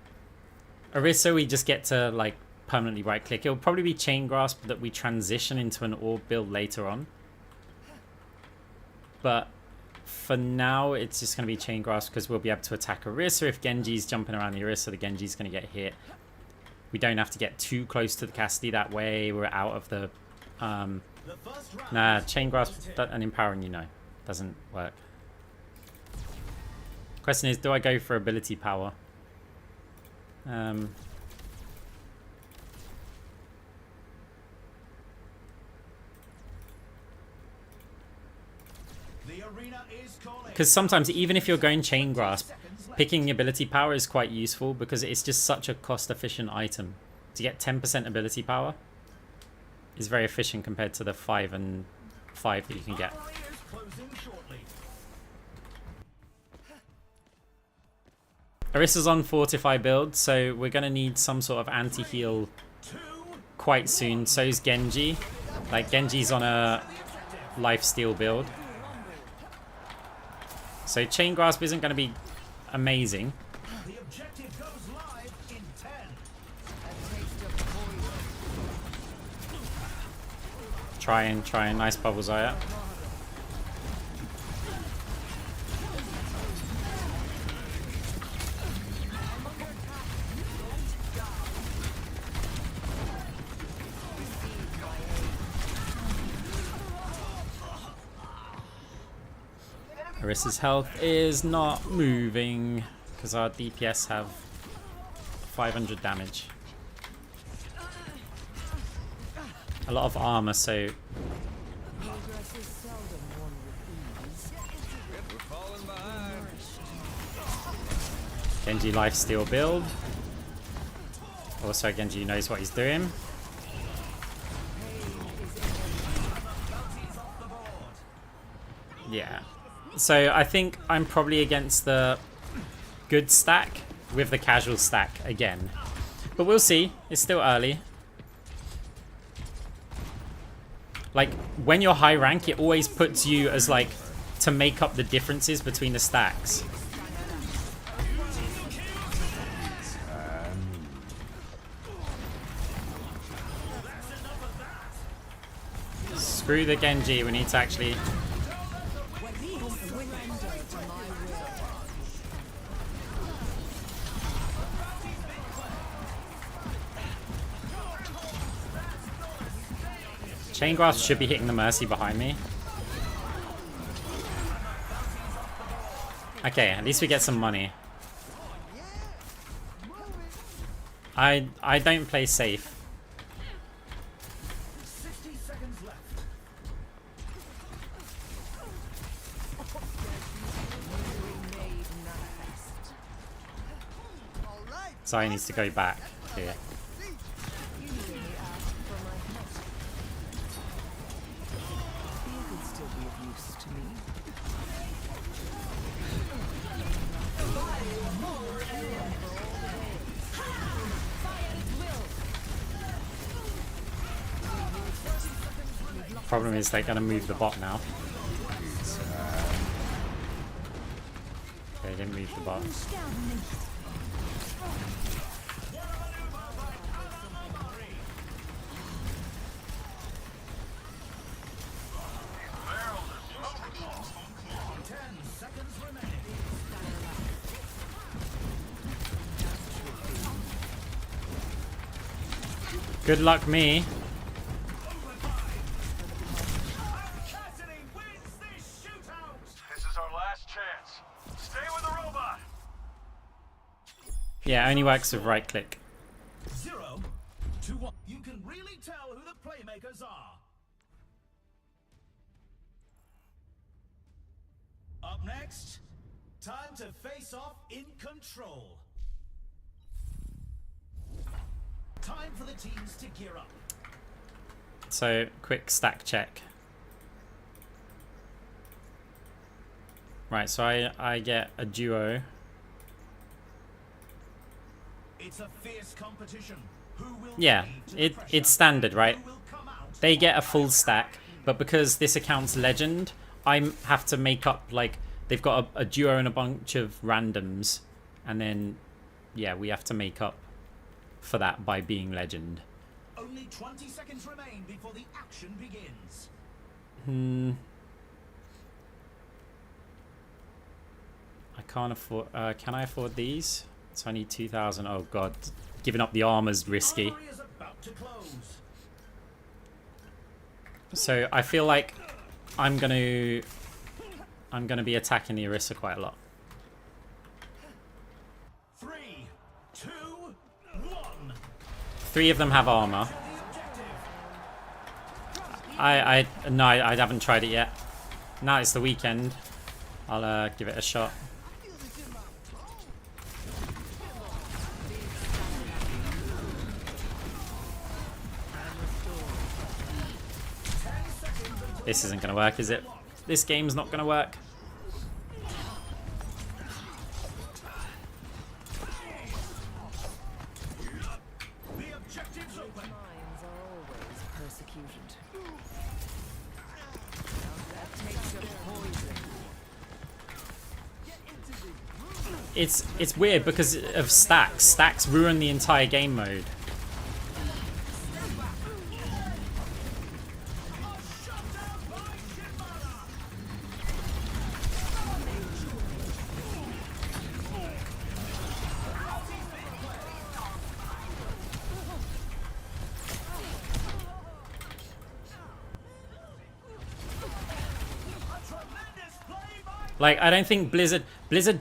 Orisa we just get to like permanently right click. It'll probably be chain grasp that we transition into an orb build later on. But for now, it's just going to be chain grasp because we'll be able to attack Orisa. If Genji's jumping around the Orisa, the Genji's going to get hit. We don't have to get too close to the Cassidy that way. We're out of the... Nah, chain grasp and empowering, you know, doesn't work. Question is, do I go for ability power? Because sometimes, even if you're going chain grasp, picking ability power is quite useful because it's just such a cost-efficient item. To get 10% ability power is very efficient compared to the 5 and 5 that you can get. Orisa's on Fortify build, so we're going to need some sort of anti-heal quite soon. So's Genji. Like, Genji's on a lifesteal build. So Chain Grasp isn't going to be amazing. The objective goes live in 10. Try. Nice bubble Zaya. Orisa's health is not moving because our DPS have 500 damage. A lot of armor, so Genji lifesteal build. Also, Genji knows what he's doing. Yeah. So I think I'm probably against the good stack with the casual stack again. But we'll see. It's still early. Like, when you're high rank, it always puts you as, like, to make up the differences between the stacks. Screw the Genji. We need to actually... Chain Grasp should be hitting the Mercy behind me. Okay, at least we get some money. I don't play safe. Zai needs to go back here. You nearly asked for my help. You could still be of use to me. Problem is they're gonna move the bot now. They didn't move the bot. Good luck, me. This is our last chance. Stay with the robot. Yeah, only works with right click. 0 to 1. You can really tell who the playmakers are. Up next, time to face off in control. Time for the teams to gear up. So, quick stack check. Right, so I get a duo. It's a fierce competition. Who will Yeah, lead to the pressure? it's standard, right? Who will come out They get a on full top? stack, but because this account's legend, I have to make up, like, they've got a duo and a bunch of randoms, and then, yeah, we have to make up for that by being legend. Only 20 seconds remain before the action begins. I can't afford, can I afford these? So I need 2,000, oh god, giving up the armor's risky. Armory is about to close. So I feel like I'm gonna be attacking the Orisa quite a lot. 3, 2, 1. 3 of them have armor. No, I haven't tried it yet. No, it's the weekend. I'll give it a shot. This isn't gonna work, is it? This game's not gonna work. The objective's open. Minds are always persecuted. That takes your poison. It's weird because of stacks. Stacks ruin the entire game mode. Like, I don't think Blizzard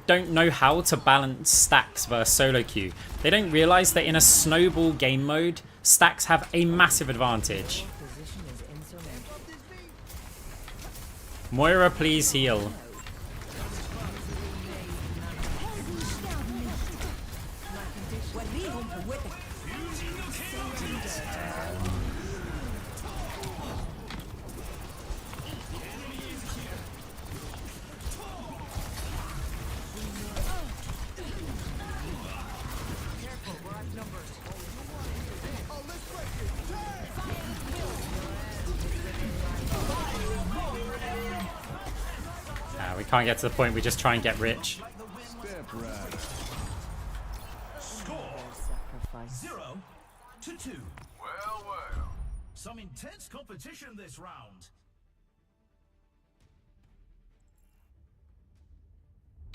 don't know how to balance stacks versus solo queue. They don't realize that in a snowball game mode, stacks have a massive advantage. Position is insurmountable. Moira, please heal. We can't get to the point, we just try and get rich. Step right. Score Sacrifice. 0 to 2. Well, well. Some intense competition this round.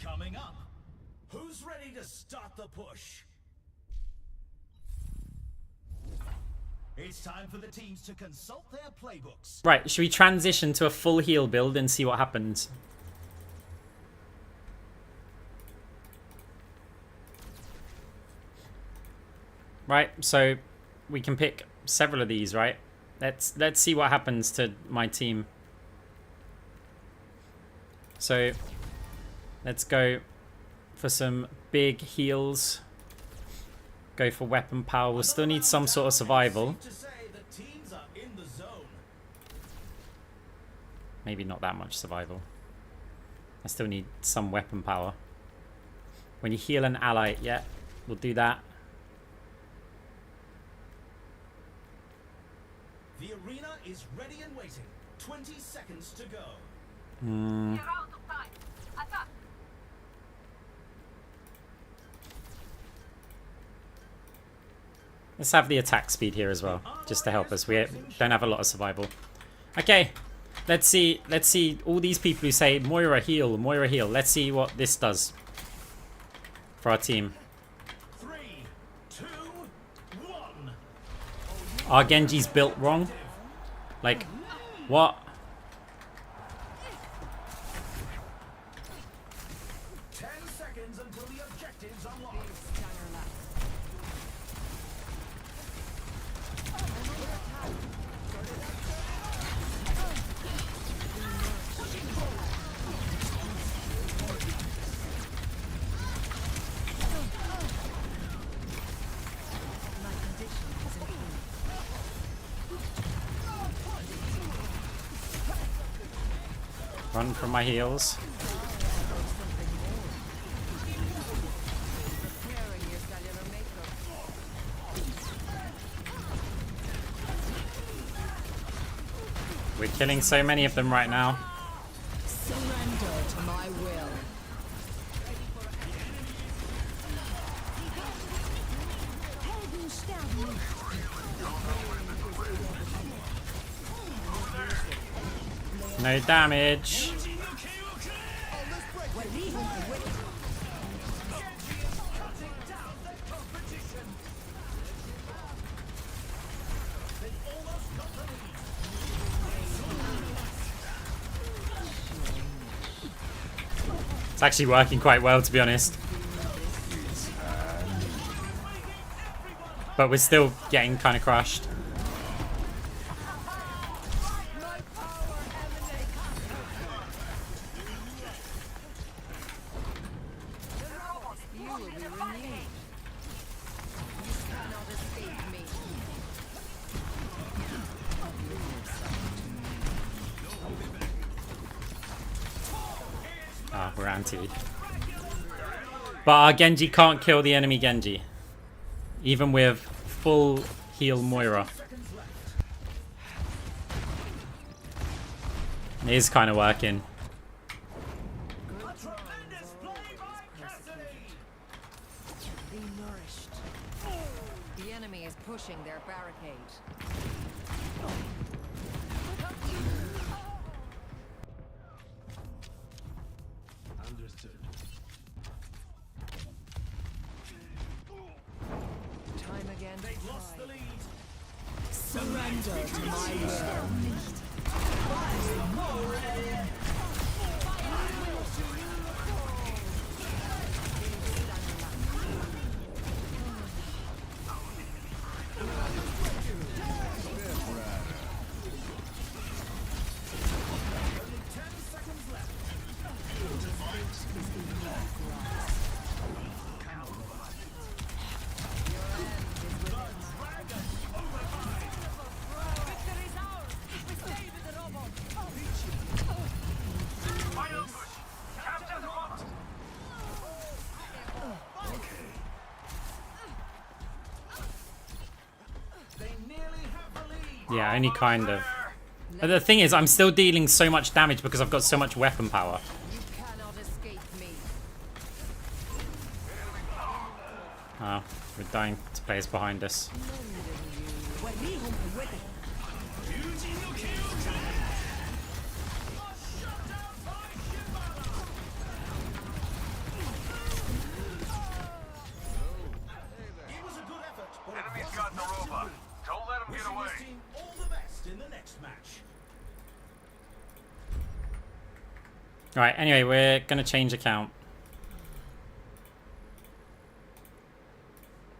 Coming up, who's ready to start the push? It's time for the teams to consult their playbooks. Right, should we transition to a full heal build and see what happens? Right, so we can pick several of these, right? Let's see what happens to my team. So let's go for some big heals. go for weapon power. We'll still need some sort of survival. To say that teams are in the zone. Maybe not that much survival. I still need some weapon power. When you heal an ally, yeah, we'll do that. The arena is ready and waiting. 20 seconds to go. You're out of time. Attack. Let's have the attack speed here as well, just to help us. We don't have a lot of survival. Okay, let's see all these people who say Moira heal, Moira heal. Let's see what this does for our team. 3, 2, 1. Our Genji's built wrong. Like, what? 10 seconds until the objective's unlocked. Run from my heals. Repairing your cellular makeup. We're killing so many of them right now. Surrender to my will. No damage. It's actually working quite well, to be honest. But we're still getting kind of crushed. You will be renewed. You cannot escape me. Ah, we're antied. But our Genji can't kill the enemy Genji. Even with full heal Moira. It is kind of working. A tremendous play by Cassidy. Be nourished. The enemy is pushing their barricade. Understood. Time again to They've lost the try. lead. Surrender to my will. Only 10 seconds left. Victory's ours. We stay with the robot. Final push. Capture the bot. They nearly have the lead. Yeah, only kind of. But the thing is, I'm still dealing so much damage because I've got so much weapon power. You cannot escape me. Oh, we're dying to players behind us. It was a good effort, but it Enemy's wasn't got the enough to robot. win. Don't let him get Wishing away. this team all the best in the next match. Alright, anyway, we're going to change account.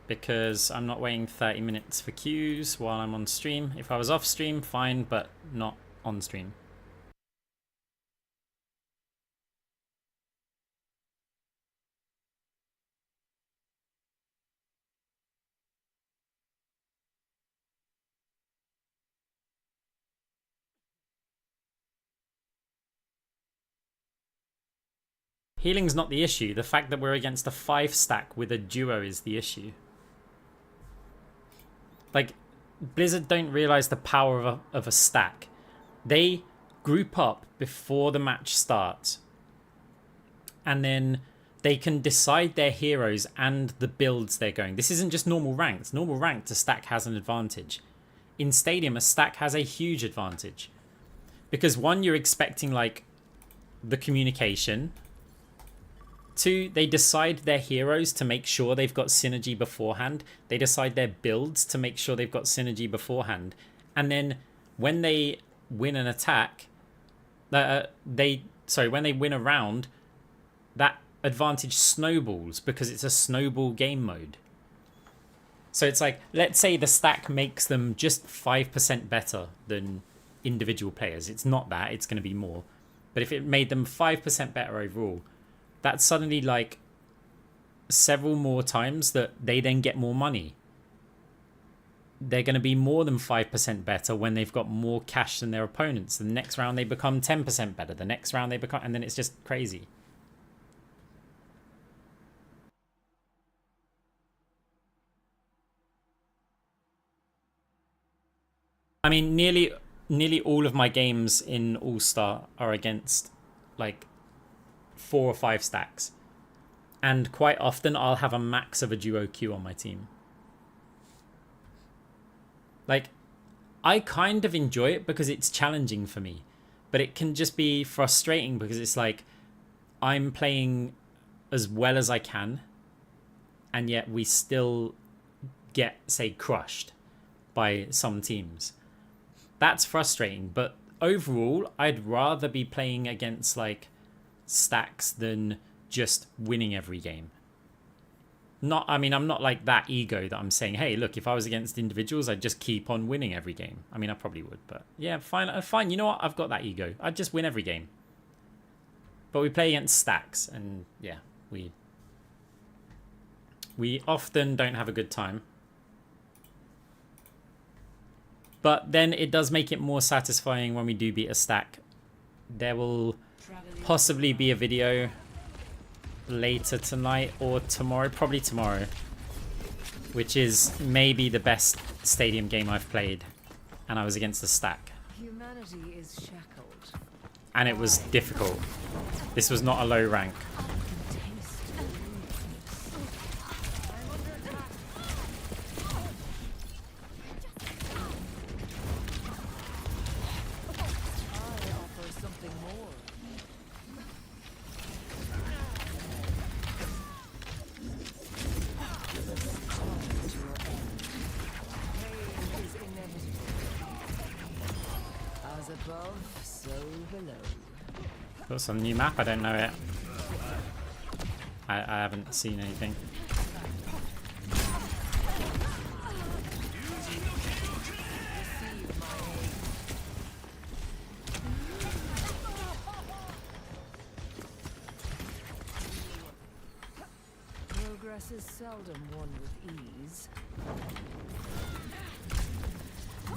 Because I'm not waiting 30 minutes for queues while I'm on stream. If I was off stream, fine, but not on stream. Healing's not the issue. The fact that we're against a 5 stack with a duo is the issue. Like, Blizzard don't realize the power of a stack. They group up before the match starts, and then they can decide their heroes and the builds they're going. This isn't just normal ranked. Normal ranked, a stack has an advantage. In Stadium, a stack has a huge advantage. Because 1, you're expecting like the communication. 2, they decide their heroes to make sure they've got synergy beforehand. They decide their builds to make sure they've got synergy beforehand. And then when they win an attack, when they win a round, that advantage snowballs because it's a snowball game mode. So it's like, let's say the stack makes them just 5% better than individual players. It's not that, it's going to be more. But if it made them 5% better overall, that's suddenly like several more times that they then get more money. They're going to be more than 5% better when they've got more cash than their opponents. The next round they become 10% better. The next round they become... And then it's just crazy. I mean, nearly all of my games in All-Star are against like 4 or 5 stacks. And quite often I'll have a max of a duo queue on my team. Like, I kind of enjoy it because it's challenging for me. But it can just be frustrating because it's like, I'm playing as well as I can, and yet we still get, say, crushed by some teams. That's frustrating, but overall, I'd rather be playing against, like, stacks than just winning every game. I mean, I'm not like that ego that I'm saying, hey, look, if I was against individuals, I'd just keep on winning every game. I mean, I probably would, but yeah, fine. You know what? I've got that ego. I'd just win every game. But we play against stacks, and yeah, we often don't have a good time. But then it does make it more satisfying when we do beat a stack. There will possibly be a video later tonight or tomorrow, probably tomorrow, which is maybe the best Stadium game I've played, and I was against a stack. Humanity is shackled. And it was difficult. This was not a low rank. Above, so below. Got some new map, I don't know it. I haven't seen anything. Progress is seldom won with ease. A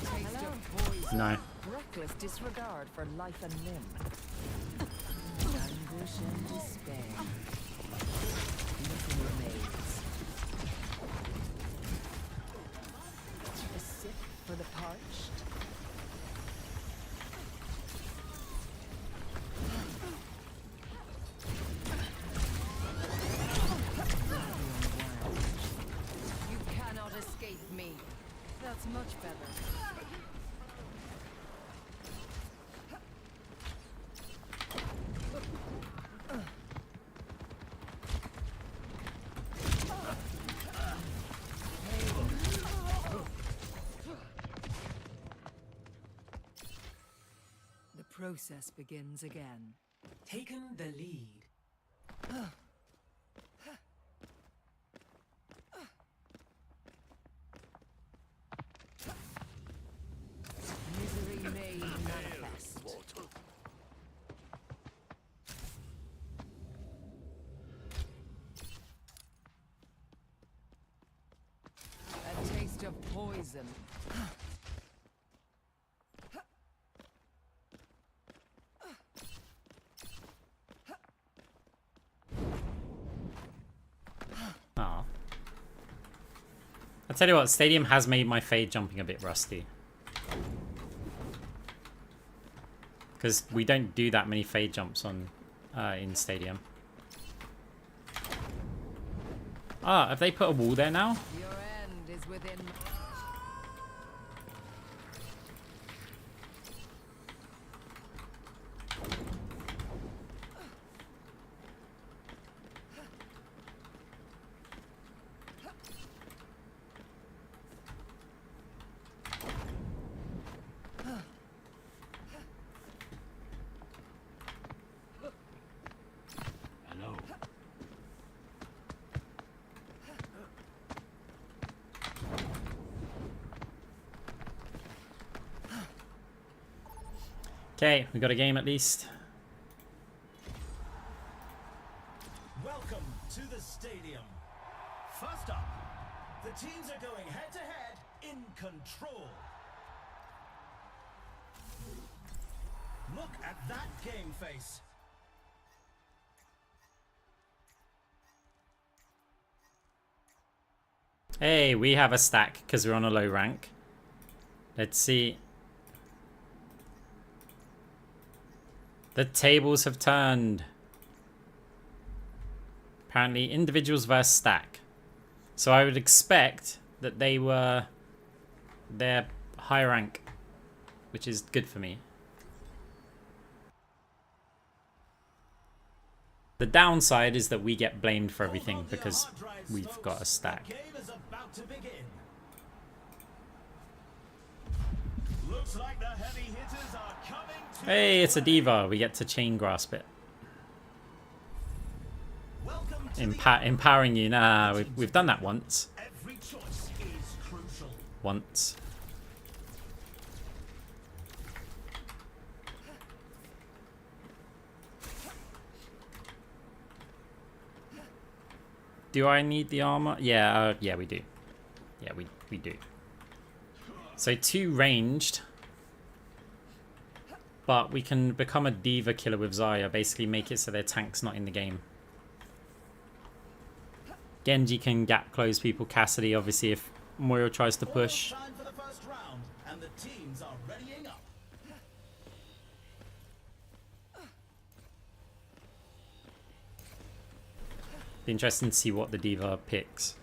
taste of poison. No. Reckless disregard for life and limb. Anguish and despair. Nothing remains. A sip for the parched. You cannot escape me. That's much better. The process begins again. Taken the lead. Misery made manifest. A taste of poison. Oh. I'll tell you what, Stadium has made my fade jumping a bit rusty. Because we don't do that many fade jumps on in Stadium. Ah, have they put a wall there now? Your end is within. Hello. Okay, we got a game at least. Welcome to the stadium. First up, the teams are going head to head in control. Look at that game face. Hey, we have a stack because we're on a low rank. Let's see. The tables have turned. Apparently individuals versus stack. So I would expect that they're high rank, which is good for me. The downside is that we get blamed for everything because we've got a stack. The game is about to begin. Looks like the heavy hitters are coming to Hey, it's a diva. We get to chain grasp it. Welcome to the Empowering you. Nah, we've done that once. every choice is crucial. Once. Do I need the armor? Yeah, yeah, we do. Yeah, we do. So 2 ranged. But we can become a diva killer with Zarya. Basically make it so their tank's not in the game. Genji can gap close people. Cassidy, obviously, if Moira tries to push. Time for the first round, and the teams are readying up. Be interesting to see what the diva picks.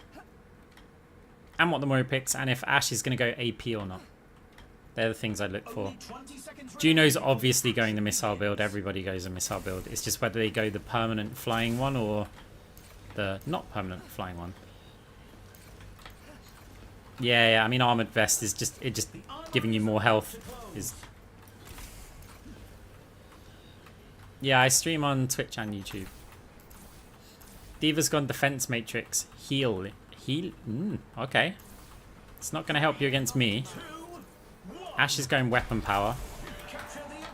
And what the Moira picks. And if Ashe is going to go AP or not. They're the things I look for. Only 20 seconds Juno's obviously going the missile build. Everybody goes a missile build. It's just whether they go the permanent flying one or the not permanent flying one. Yeah, I mean armored vest is just giving you more health. Yeah, I stream on Twitch and YouTube. Diva's gone defense matrix. Heal. Okay. It's not going to help you against me. Ashe is going weapon power.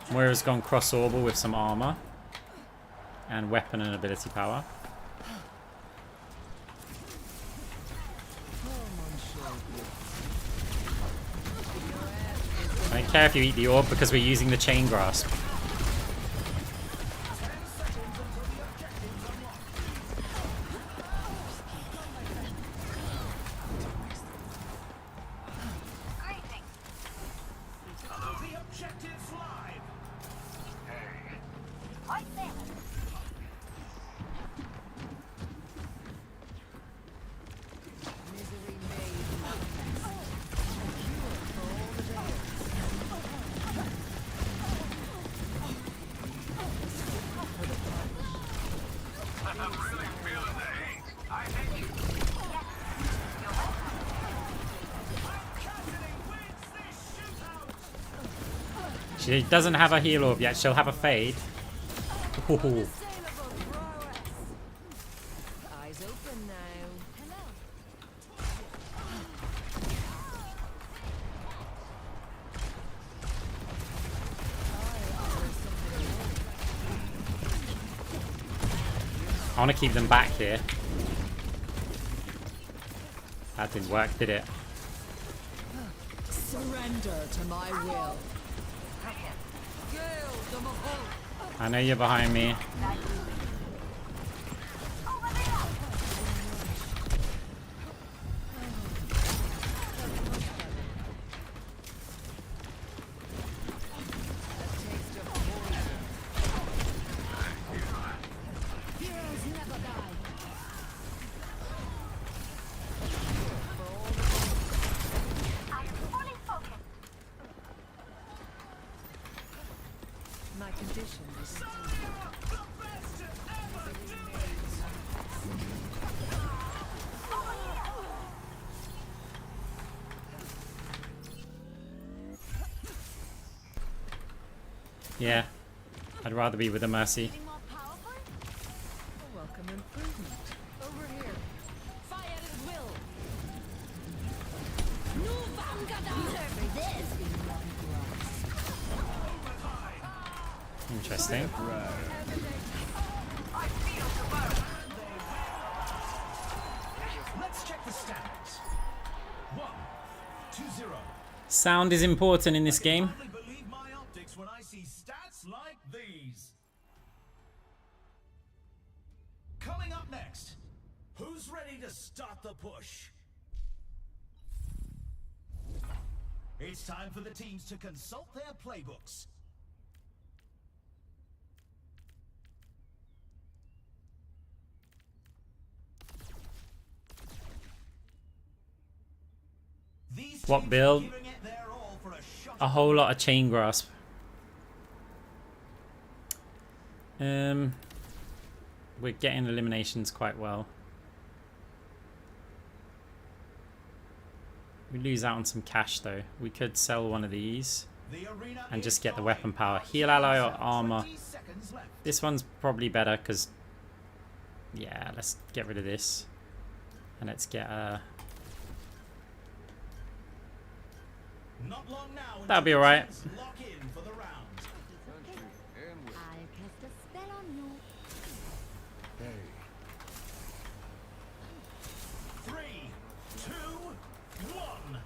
Moira's gone cross orbal with some armor. And weapon and ability power. I don't care if you eat the orb because we're using the chain grasp. The objective's live. Right there. Misery made manifest. A cure for all the days. I'm really feeling the heat. I hate you. She doesn't have a heal orb yet. She'll have a fade. Ooh. Unassailable prowess. Eyes open now. Hello. I want to keep them back here. That didn't work, did it? Surrender to my will. I know you're behind me. Yeah. I'd rather be with a Mercy. Getting more powerful? A welcome improvement. Over here. Fire at will. No Vangada! For this. Interesting. I feel the burn. Let's check the stats. 1-0. Sound is important in this game. I can hardly believe my optics when I see stats like these. Coming up next, who's ready to start the push? It's time for the teams to consult their playbooks. These What teams are build? giving it their all for a shot A whole lot of chain grasp. We're getting eliminations quite well. We lose out on some cash though. We could sell one of these The arena and just is get the time. weapon power. Heal ally or armor. 20 seconds left. This one's probably better because, yeah, let's get rid of this. And let's get Not long now That'll be until alright. the teams lock in for the round. Country and with. I'll cast a spell on you. Hey. 3, 2, 1.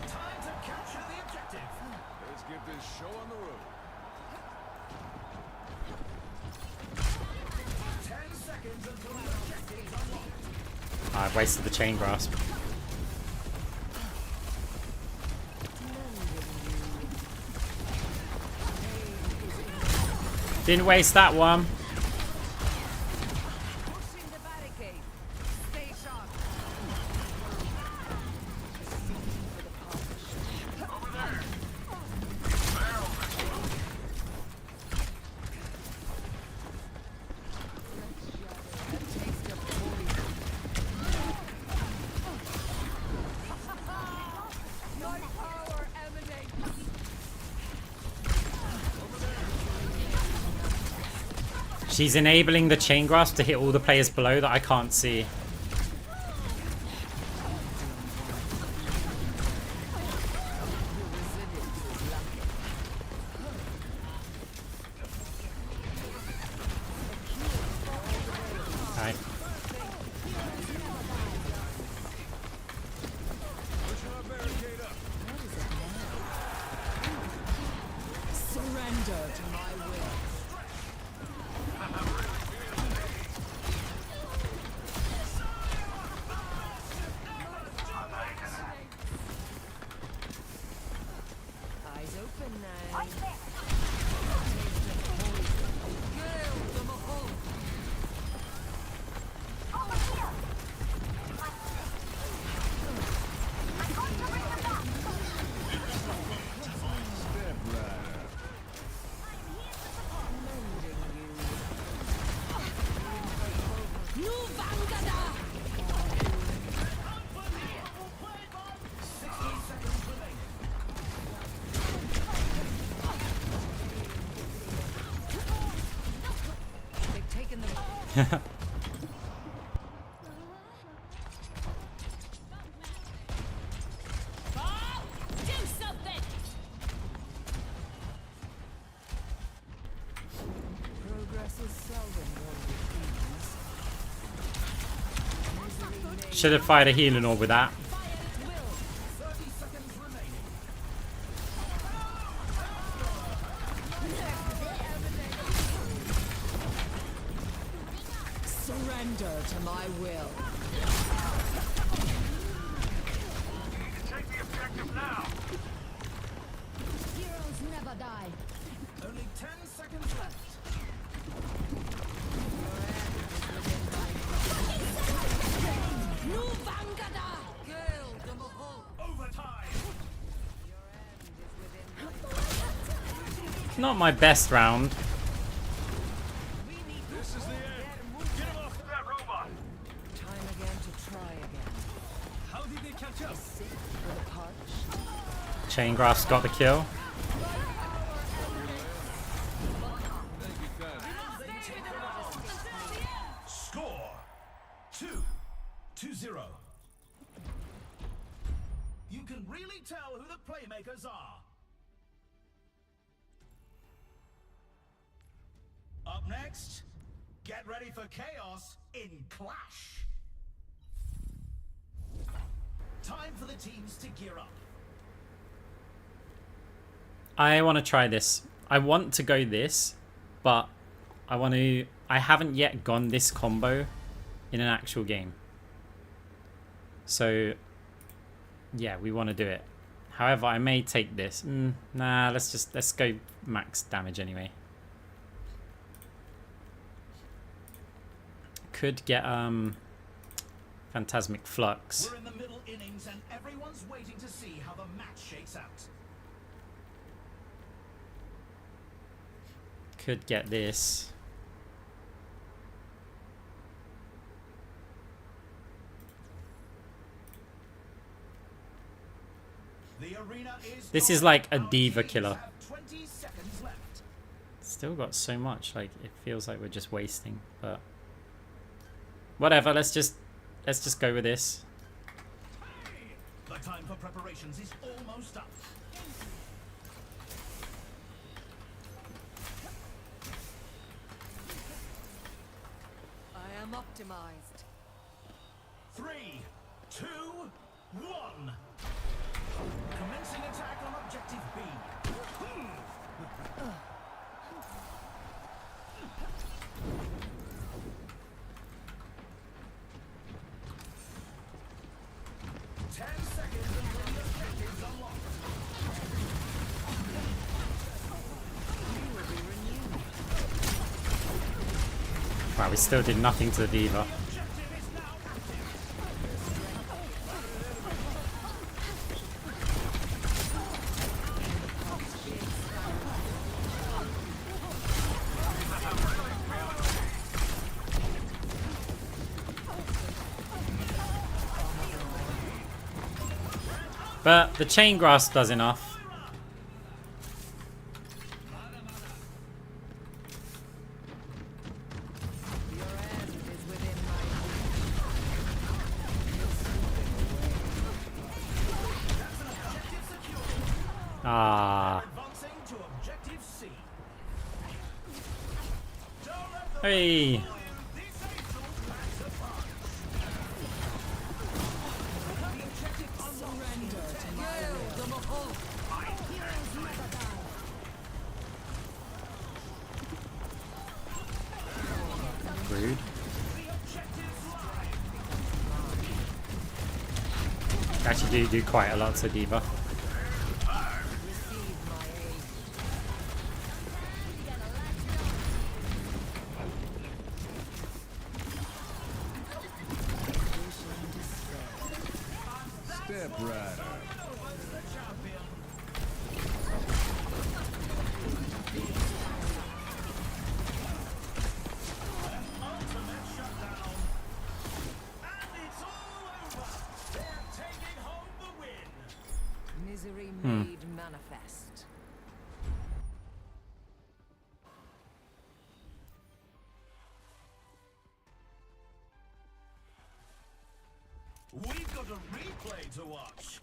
Time to capture the objective. Let's get this show on the road. 10 seconds until the objective is unlocked. I've wasted the chain grasp. Didn't waste that one. Pushing the barricade. Stay sharp. Your power emanates. She's enabling the chain grasp to hit all the players below that I can't see. Right. Pushing our barricade up. Surrender to my will. Eyes open now. Gale the Mahal. Step right up. No Vangada! 60 seconds remaining. They've taken the Oh, do something! progress is seldom won with ease. Should have fired a healing orb with that. Fire at will. 30 seconds remaining. Surrender to my will. Heroes never die. Only 10 seconds left. No Vangada! Gale the Mahal. Overtime. Not my best round. This is the end. Get him off that robot. Time again to try again. How did they catch up? With a punch. Chain grasp got the kill. 2-0. You can really tell who the playmakers are. Up next, get ready for chaos in Clash. Time for the teams to gear up. I want to try this. I want to go this, but I haven't yet gone this combo in an actual game. So, yeah, we want to do it. However, I may take this. Nah, let's go max damage anyway. Could get Phantasmic Flux. We're in the middle innings and everyone's waiting to see how the match shakes out. Could get this. The arena is This is on. like a Our diva teams killer. have 20 seconds left. Still got so much, like it feels like we're just wasting, but whatever, let's just go with this. The time for preparations is almost up. I am optimized. 3, 2, 1. Commencing attack on objective B. 10 seconds until the objective's unlocked. Wow, we still did nothing to the diva. Objective is now active. But the chain grasp does enough. Your end is within my Ah. Advancing to objective C. Hey. This Angel packs a punch. The objective surrender to my Heroes never die. Rude. Actually do quite a lot to diva. Step Rider. ultimate shutdown. And it's all over. They're taking home the win. misery made manifest. We've got a replay to watch.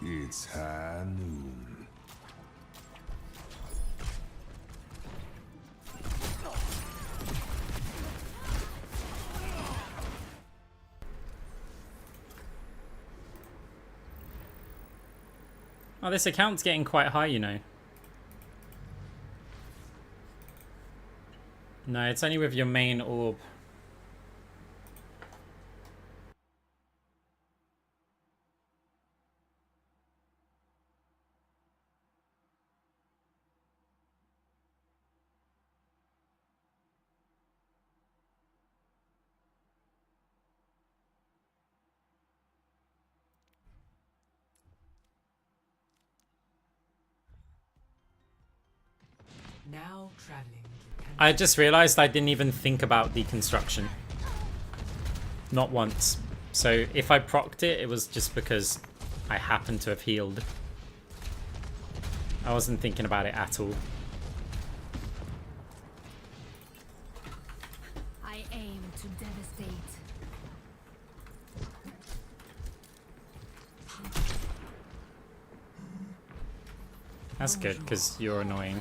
It's high noon. Oh, this account's getting quite high, you know. No, it's only with your main orb. Now traveling to I just realized I didn't even think about deconstruction. Not once. So if I procced it, it was just because I happened to have healed. I wasn't thinking about it at all. aim to devastate. That's good, because you're annoying.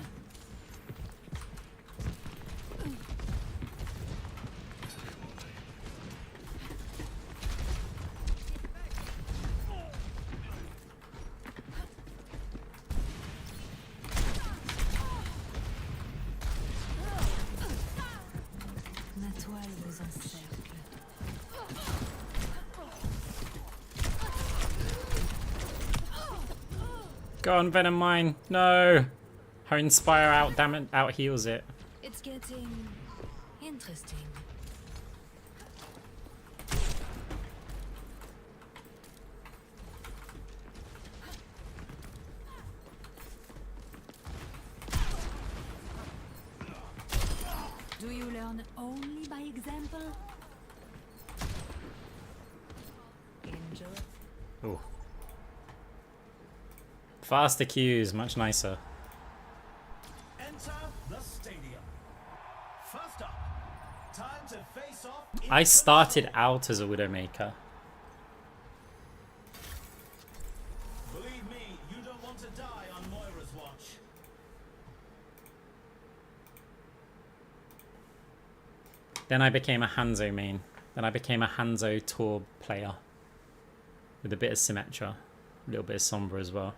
Ma toile vous encercle. Go on, Venom Mine. No. Her Inspire out heals it. It's getting interesting. Do you learn only by example? Enjoy. Ooh. Faster queues, much nicer. Enter the stadium. First up, time to face off. I started out as a Widowmaker. Believe me, you don't want to die on Moira's watch. Then I became a Hanzo main. Then I became a Hanzo Torb player. With a bit of Symmetra. A little bit of Sombra as well.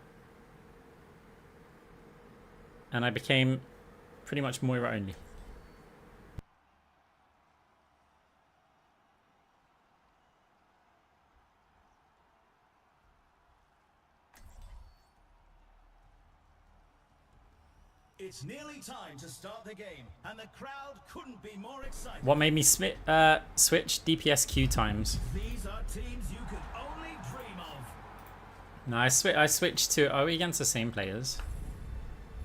And I became pretty much Moira only. It's nearly time to start the game, and the crowd couldn't be more excited. What made me switch DPS queue times? These are teams you could only dream of. No, I switched to... Are we against the same players?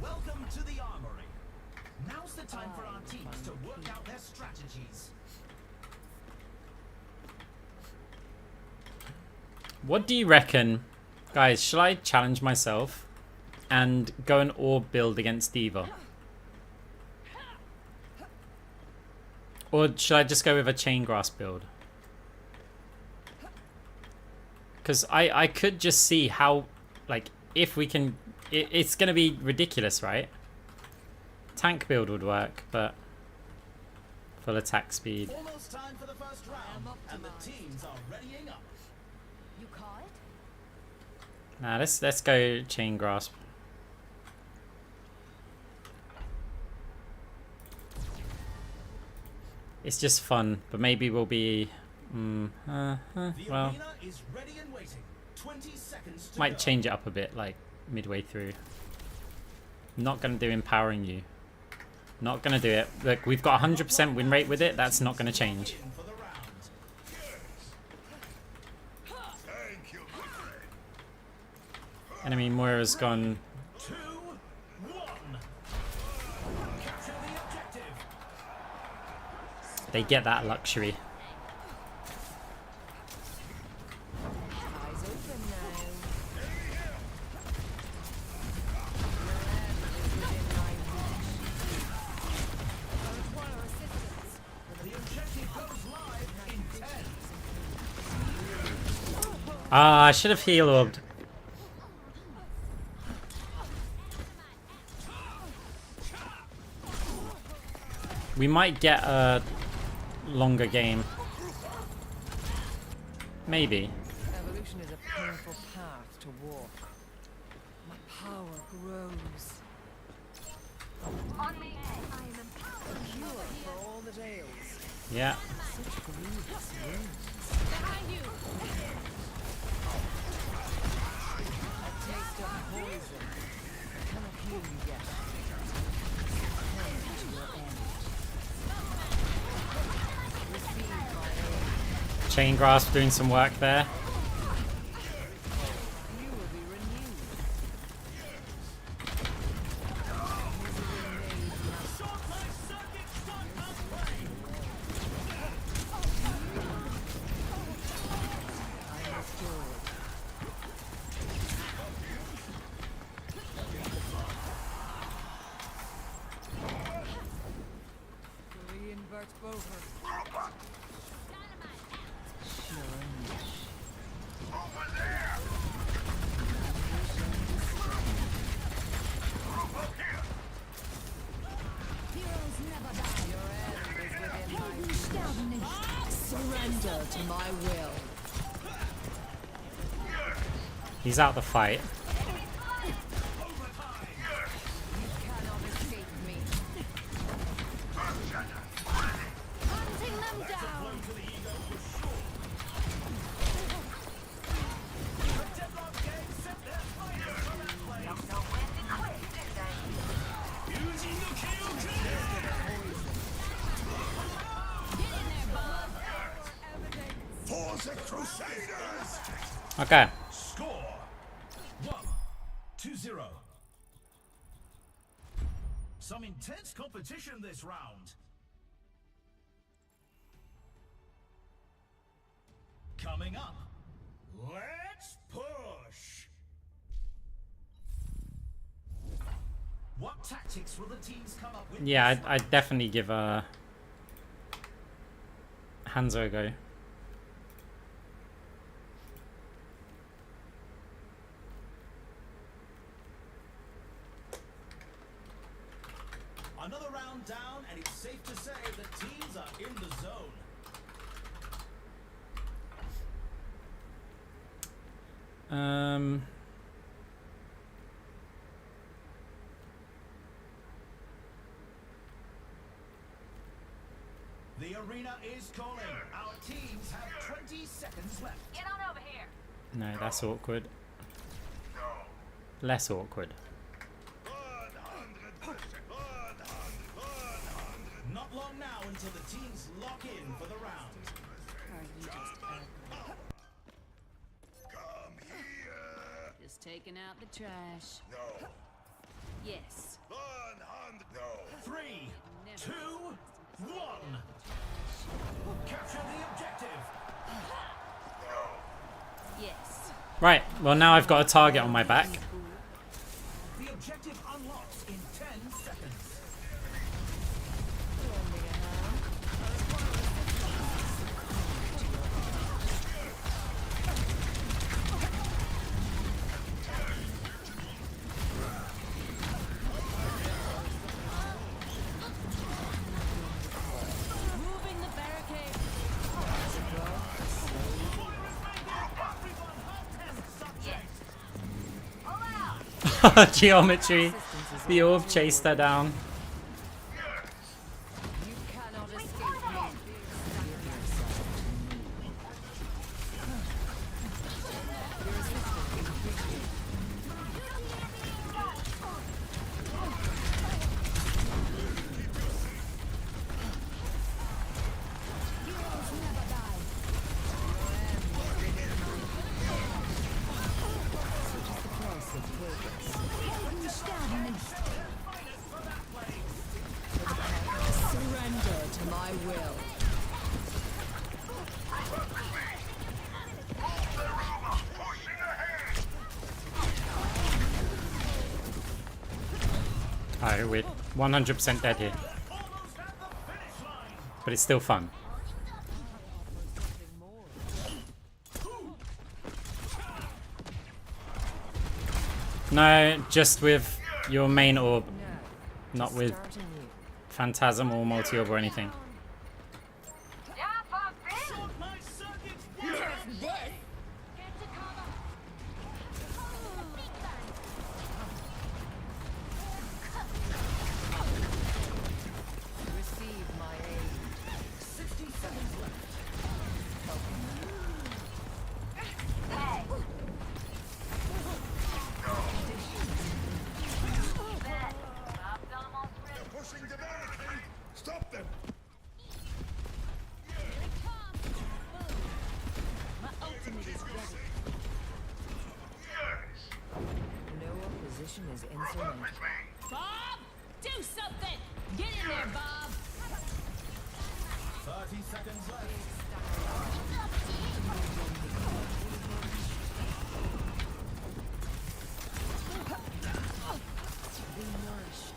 Welcome to the armory. Now's the time for our teams to work out their strategies. What do you reckon? Guys, shall I challenge myself and go an orb build against D.Va? Or should I just go with a chain grass build? Because I could just see how, like, if we can... It's going to be ridiculous, right? Tank build would work, but... Full attack speed. Almost time for the first round, and the teams are readying up. You call it? Nah, let's go chain grasp. It's just fun, but maybe we'll be... The well, arena is ready and waiting. 20 seconds to might go. change it up a bit, like, midway through. Not going to do empowering you. Not going to do it. Look, we've got 100% win rate with it. That's not going to change. In for the round. Thank you, my friend. Enemy Moira's gone... 2, 1. Capture the objective. They get that luxury. Eyes open now. The objective goes live in 10. Ah, I should have heal orbed. We might get a longer game. Maybe. Evolution is a painful path to walk. My power grows. On me. I am empowered. Cure for all the tales. Yeah. Such grievous wounds. Behind you. A taste of poison. What kind of heal you get? Tend to your end. Receive my aid. Chain grasp doing some work there. You will be renewed. Short life circuit stuck on play. I am restored. Korean Bart Bover. Heroes never die. Your end is within my Helden sterben nicht. surrender to my will. He's out the fight. Cannot escape me. Hunting them down. For the Crusaders! Okay. Score 1-0. Some intense competition this round. Coming up, let's push. What tactics will the teams come up with? Yeah, I'd definitely give Hanzo a go. Another round down, and it's safe to say the teams are in the zone. The arena is calling. Our teams have 20 seconds left. Get on over here. No, that's awkward. Less awkward. Not long now until the teams lock in for the round. Are you just ugly? Come here. Just taking out the trash. No. Yes. 100. No. 3, 2, 1. Capture the objective. Yes. Right, well now I've got a target on my back. The objective unlocks in 10 seconds. Moving the barricade. Geometry. The orb chased her down. You cannot escape me. Heroes never die. Helden sterben nicht. Surrender to my will. Alright, we're 100% dead here. But it's still fun. No, just with your main orb, not with Starting you. Phantasm or multi-orb or anything. Yeah, fuck this. My circuit. Get to cover. Receive my aid. 60 seconds left. Hey. Bet. I've done 'em all They're already. pushing the barricade. Stop them. My ultimate is ready. No opposition is insurmountable. Bob, do something. Get in there, Bob. 30 seconds left. Be nourished.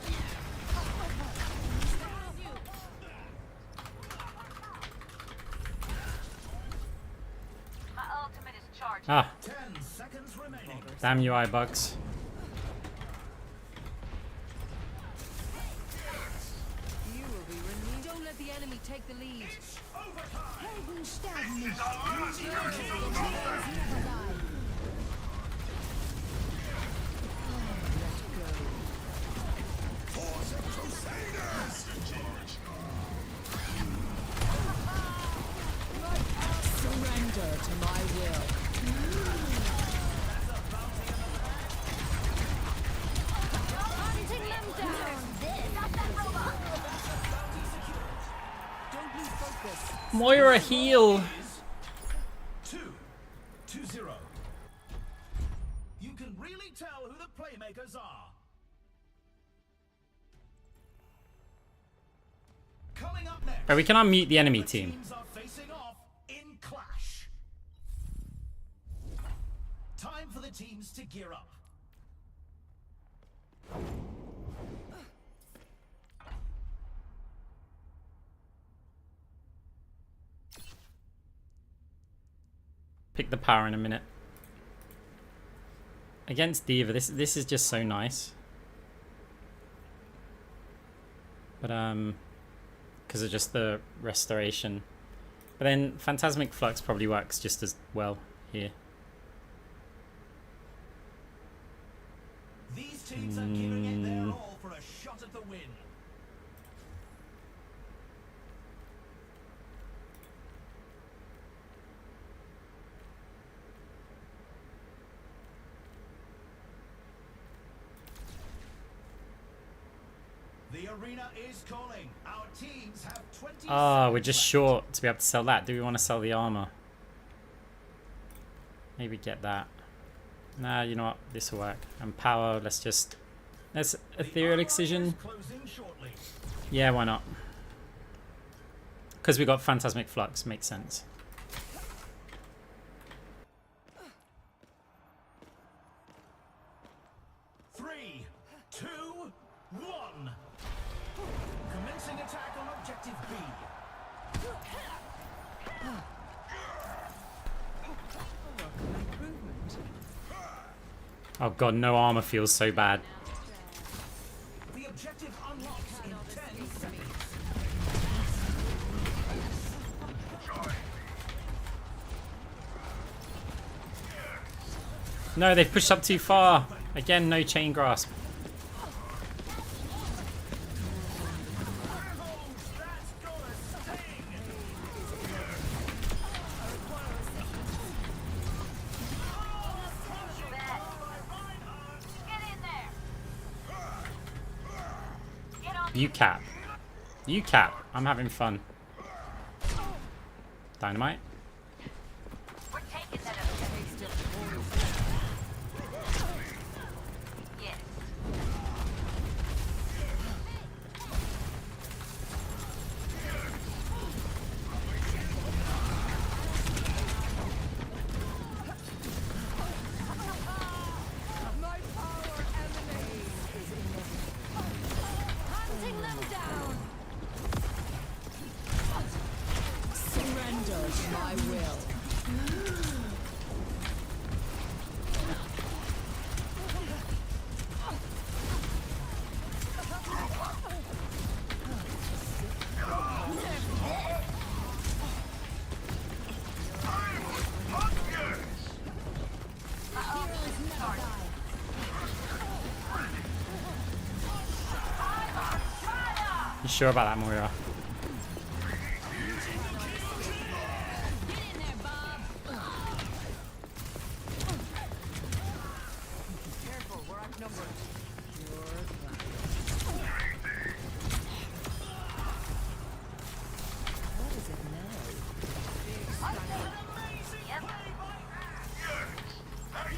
Ah, 10 seconds remaining. damn UI bugs. You will be renewed. Don't let the enemy take the lead. Helden sterben nicht. Vorbei. Surrender to my will. Hunting them down. Stop that robot. Don't lose focus. Moira heal. 2-0. You can really tell who the playmakers are. Coming up next. Right, we can unmute the enemy The team. teams are facing off in clash. Time for the teams to gear up. Pick the power in a minute. Against Diva, this is just so nice. But because of just the restoration. But then Phantasmic Flux probably works just as well here. These teams are giving it their all for a shot at the win. The arena is calling. Our teams have 20 Ah, we're seconds just left. short to be able to sell that. Do we want to sell the armor? Maybe get that. Nah, you know what? This will work. And power, let's Ethereal The Excision. armor is closing shortly. Yeah, why not? Because we got Phantasmic Flux, makes sense. Three, two, one. Commencing attack on objective B. Improvement. Oh god, no armor feels so bad. The objective unlocks in 10 seconds. No, they've pushed up too far. Again, no chain grasp. That's gonna sting. Get in there. Get on. You cap. You cap. I'm having fun. Dynamite. We're taking that objective. Yes. My power emanates. Hunting them down. Surrender to my will. You sure about that, Moira? Get in there, Bob. Careful, we're outnumbered. What is it now? Yep.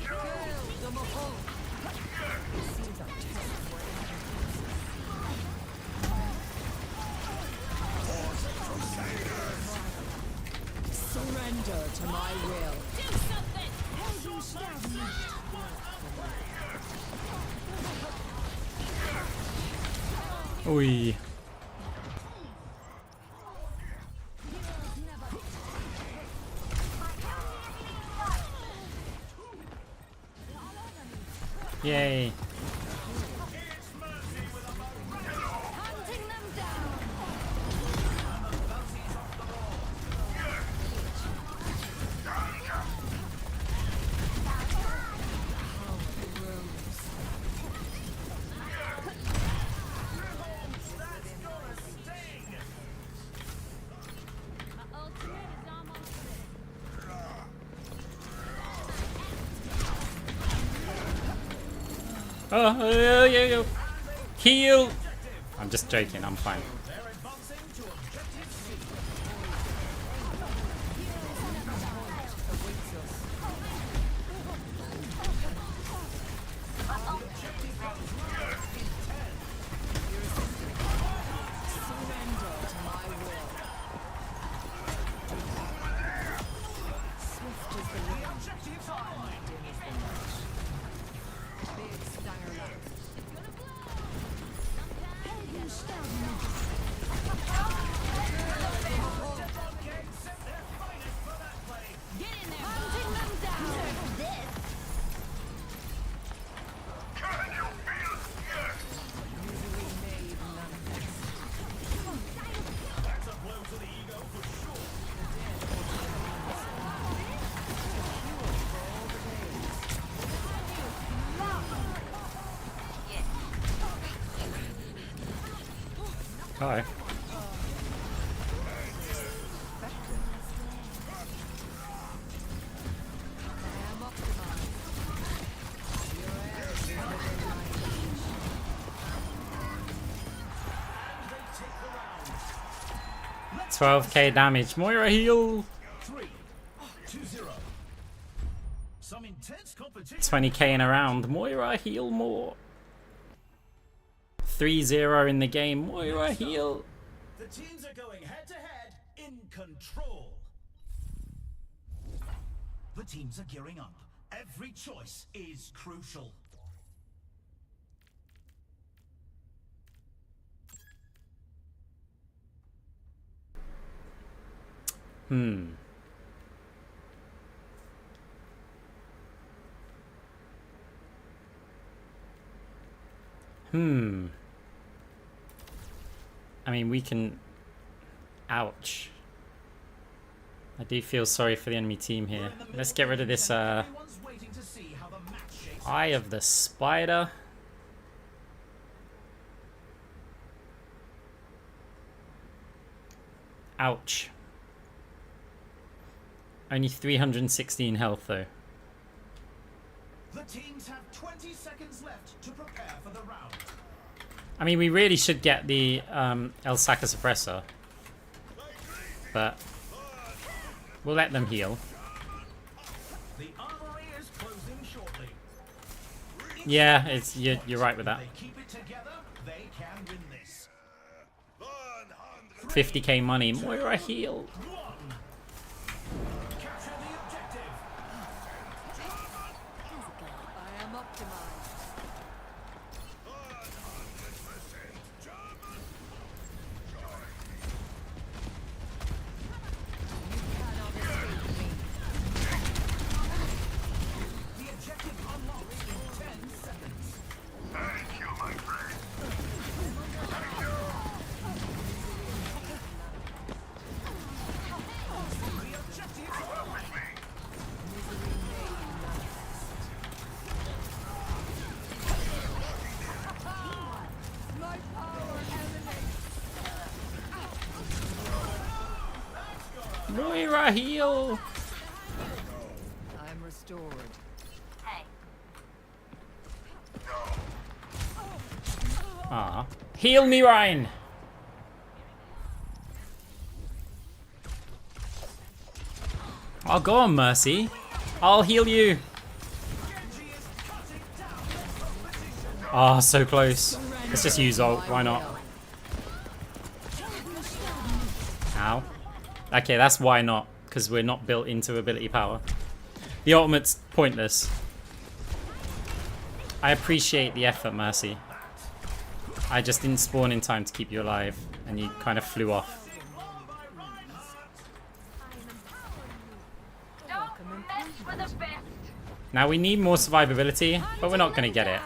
Kill the Mahone. Seems our test for surrender to my will. Do something. Helden sterben nicht. Ui. Yay. Hunting them down. My ultimate is almost Oh, yeah. Heal! I'm just joking, I'm fine. They're advancing to objective C. Surrender to my will. Swift is the wind, Objectives online. dim is the night. Big stinger light. Get in there. Hunting them down. This. Misery made manifest. That's a blow to the ego for sure. Hi. I am optimized. Your edge is within my reach. They take the round. 12k damage. Moira heal! 3, 2-0. Some intense competition. 20k in a round. Moira heal more. 3-0 in the game. Moira heal. The teams are going head to head in control. The teams are gearing up. Every choice is crucial. I mean, we can... Ouch. I do feel sorry for the enemy team here. Let's get rid of this Everyone's waiting to see how the match shapes Eye of the Spider. Ouch. Only 316 health though. The teams have 20 seconds left to prepare for the round. I mean, we really should get the El Saka Suppressor. But we'll let them heal. The armory is closing shortly. Yeah, it's you're right with that. If they keep it together, they can win this. 50k money. Moira heal. 1. Capture the objective. I am optimized. You cannot escape me. The objective unlocks in 10 seconds. The objectives are on. Misery made manifest. My power emanates. Moira heal. I'm restored. Hey, Ah, heal me, Ryan. Oh, go on, Mercy. I'll heal you. Ah, so close. Let's just use ult. Why not? Ow. Okay, that's why not. Because we're not built into ability power. The ultimate's pointless. I appreciate the effort, Mercy. I just didn't spawn in time to keep you alive, and you kind of flew off. don't mess with the best. Now we need more survivability, but we're not going to get it.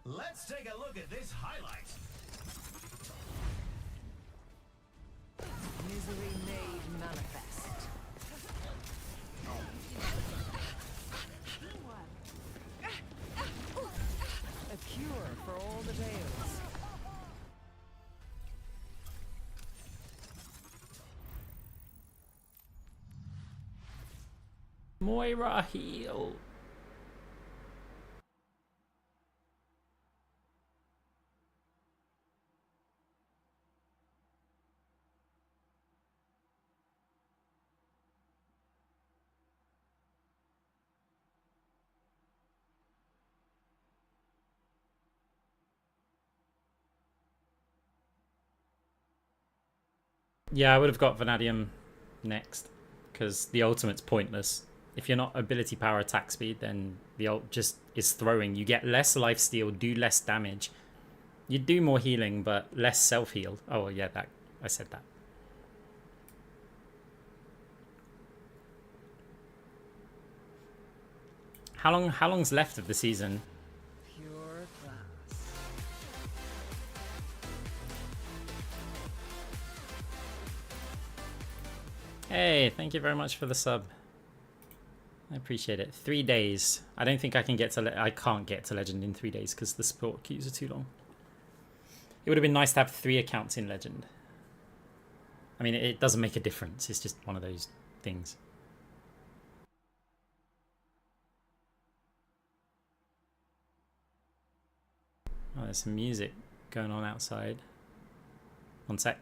Let's take a look at this highlight. Misery made manifest. A cure for all the tales. Moira heal. Yeah, I would have got Vanadium next, because the ultimate's pointless. If you're not ability power attack speed, then the ult just is throwing. You get less lifesteal, do less damage. You do more healing, but less self-heal. Oh, yeah, that I said that. How long's left of the season? Pure class. Hey, thank you very much for the sub. I appreciate it. 3 days. I don't think I can get to... I can't get to Legend in 3 days because the support queues are too long. It would have been nice to have 3 accounts in Legend. I mean, it doesn't make a difference. It's just one of those things. Oh, there's some music going on outside. One sec.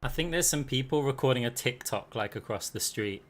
I think there's some people recording a TikTok like across the street.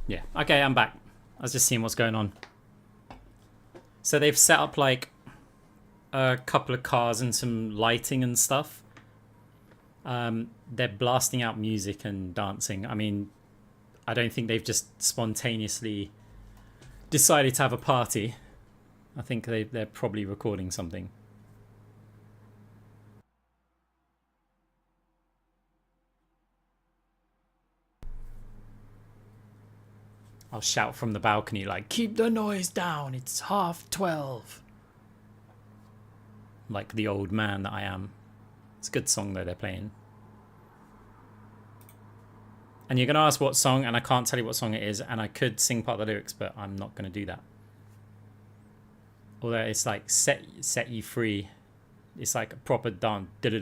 Yeah, okay, I'm back. I was just seeing what's going on. So they've set up like a couple of cars and some lighting and stuff. They're blasting out music and dancing. I mean, I don't think they've just spontaneously decided to have a party. I think they're probably recording something. I'll shout from the balcony like, keep the noise down, it's 12:30. Like the old man that I am. It's a good song though they're playing. And you're going to ask what song, and I can't tell you what song it is, and I could sing part of the lyrics, but I'm not going to do that. Although it's like set you free. It's like a proper dance. You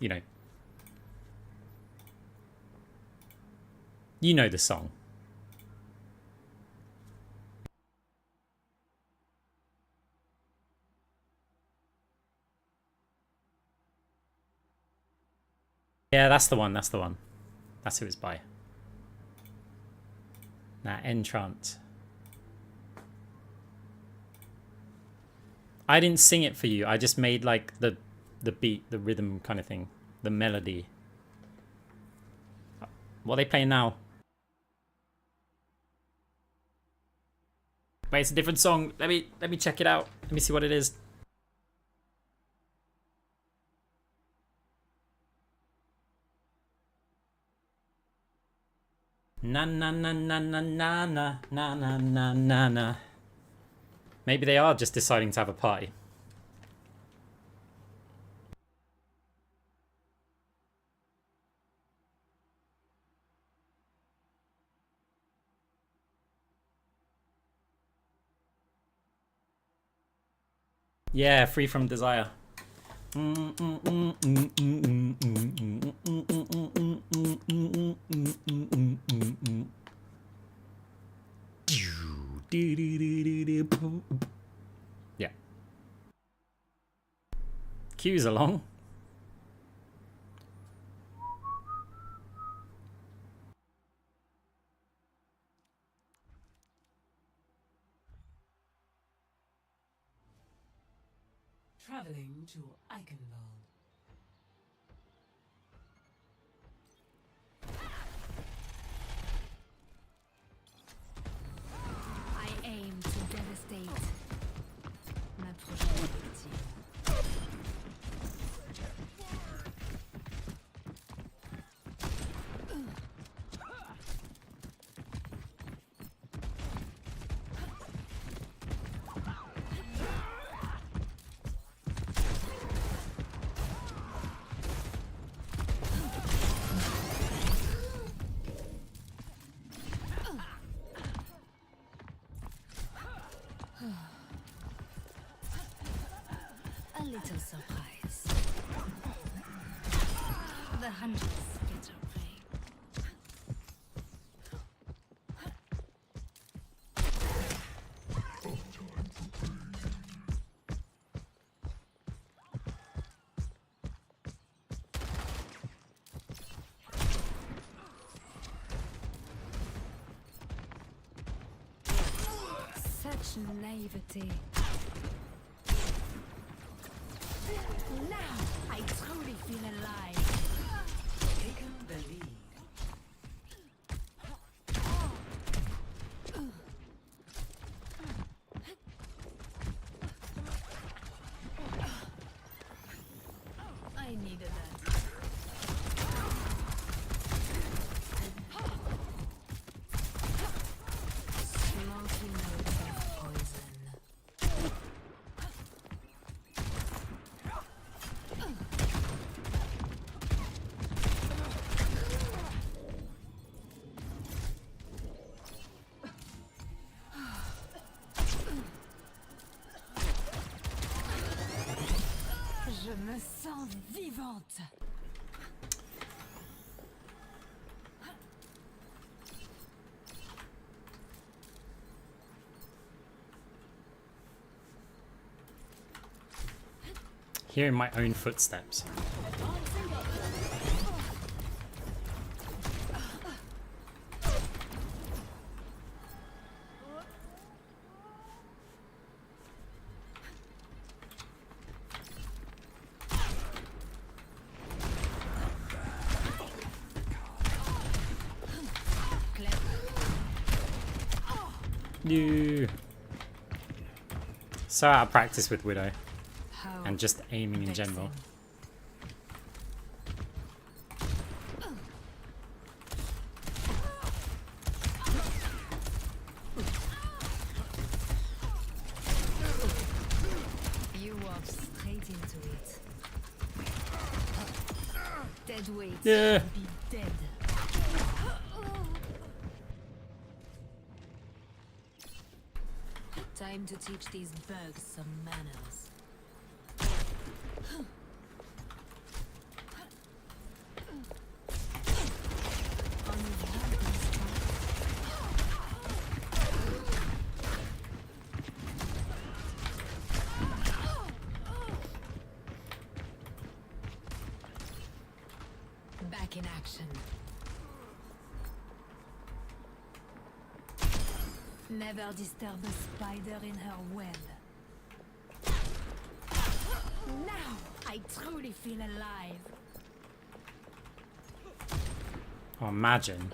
know. You know the song. Yeah, that's the one, that's the one. That's who it's by. Nah, Entrant. I didn't sing it for you. I just made like the beat, the rhythm kind of thing. The melody. What are they playing now? Wait, it's a different song. Let me check it out. Let me see what it is. Na na na na na na na na na na na na. Maybe they are just deciding to have a party. Yeah, free from desire. Yeah. Cues along. Traveling to Eichenwald. I aim to devastate. Ma prochaine victime. A little surprise. The hunters get away. Such naivety. Now I truly feel alive. Taken the lead. I needed that. Smoky notes of poison. Je me sens vivante. Hearing my own footsteps. You. So out of practice with Widow How and just aiming in general. vexing. You walk straight into it. Dead weight. Yeah. Be dead. Time to teach these bugs some manners. Back in action. Never disturb a spider in her web. Now I truly feel alive. Oh, imagine.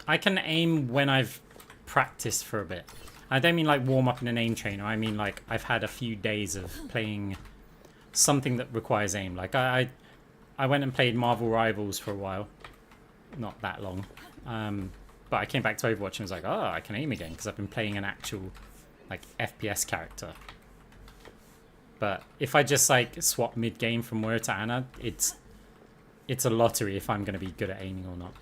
I can aim when I've practiced for a bit. I don't mean like warm up in an aim trainer. I mean like I've had a few days of playing something that requires aim. Like I went and played Marvel Rivals for a while. Not that long. But I came back to Overwatch and was like, oh, I can aim again because I've been playing an actual like FPS character. But if I just like swap mid-game from Moira to Ana, it's a lottery if I'm going to be good at aiming or not.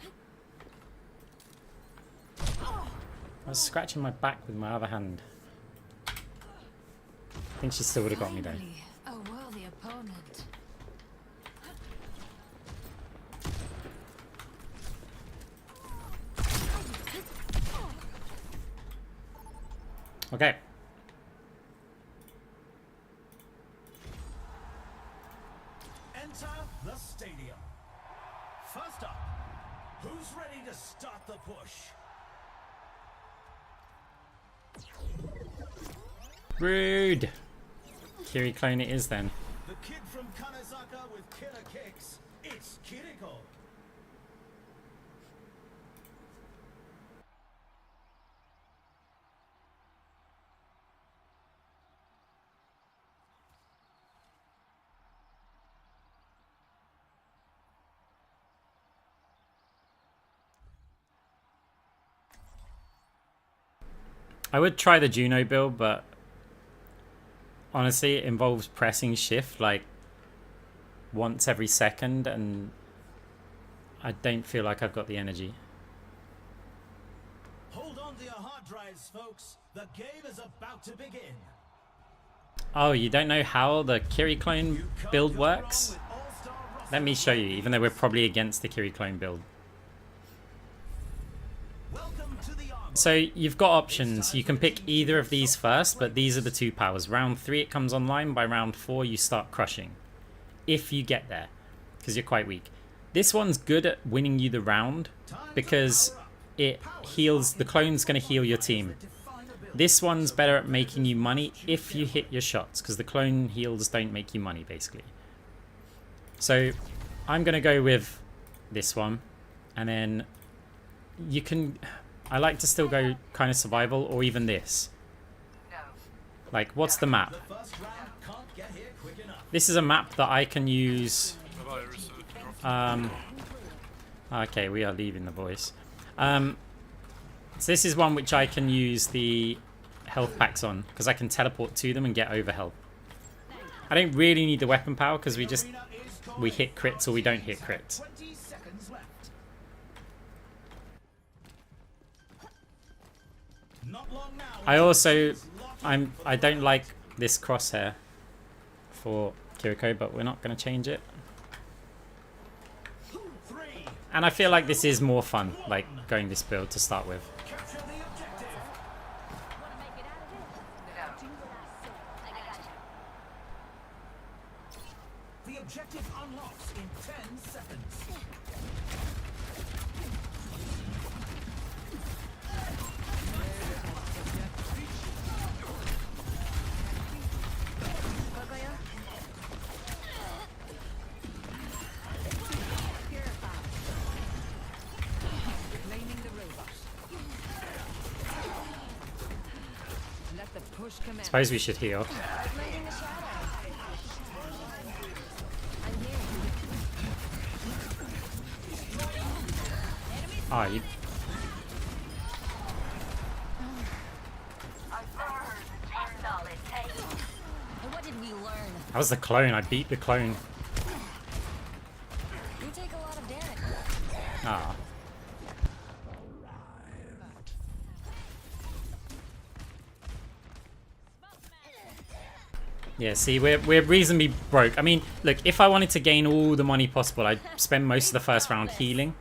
I was scratching my back with my other hand. I think she still would have got me though. Finally, a worthy opponent. Okay. Enter the stadium. First up, who's ready to start the push? Rude. Kiri clone it is then. The kid from Kanezaka with killer kicks. It's Kiriko. I would try the Juno build, but honestly, it involves pressing shift like once every second, and I don't feel like I've got the energy. Hold on to your hard drives, folks. The game is about to begin. Oh, you don't know how the Kiri clone Can't build go wrong works? with all-star Let me rosters. show you, even though we're probably against the Kiri clone build. Welcome to the army. So you've got options. You can pick either of these first, but these are the two powers. Round 3 it comes online. By round 4 you start crushing. If you get there, because you're quite weak. This one's good at winning you the round because it heals. The clone's going to heal your team. This one's better at making you money if you hit your shots, because the clone heals don't make you money basically. So I'm going to go with this one, and then you can... I like to still go kind of survival, or even this. No. Like, what's the map? The first round can't get here quick enough. This is a map that I can use. Okay, we are leaving the voice. So this is one which I can use the health packs on, because I can teleport to them and get over health. I don't really need the weapon power because we hit crits or we don't hit crits. 20 seconds left. Not long now. I also I don't like this crosshair for Kiriko, but we're not going to change it. 3. And I feel like this is more fun, like going this build to start with. Capture the objective. I got you. The objective unlocks in 10 seconds. Suppose we should heal. Oh, you... What did we learn? That was the clone. I beat the clone. You take a lot of damage. Ah. Yeah, see, we're reasonably broke. I mean, look, if I wanted to gain all the money possible, I'd spend most of the first round healing.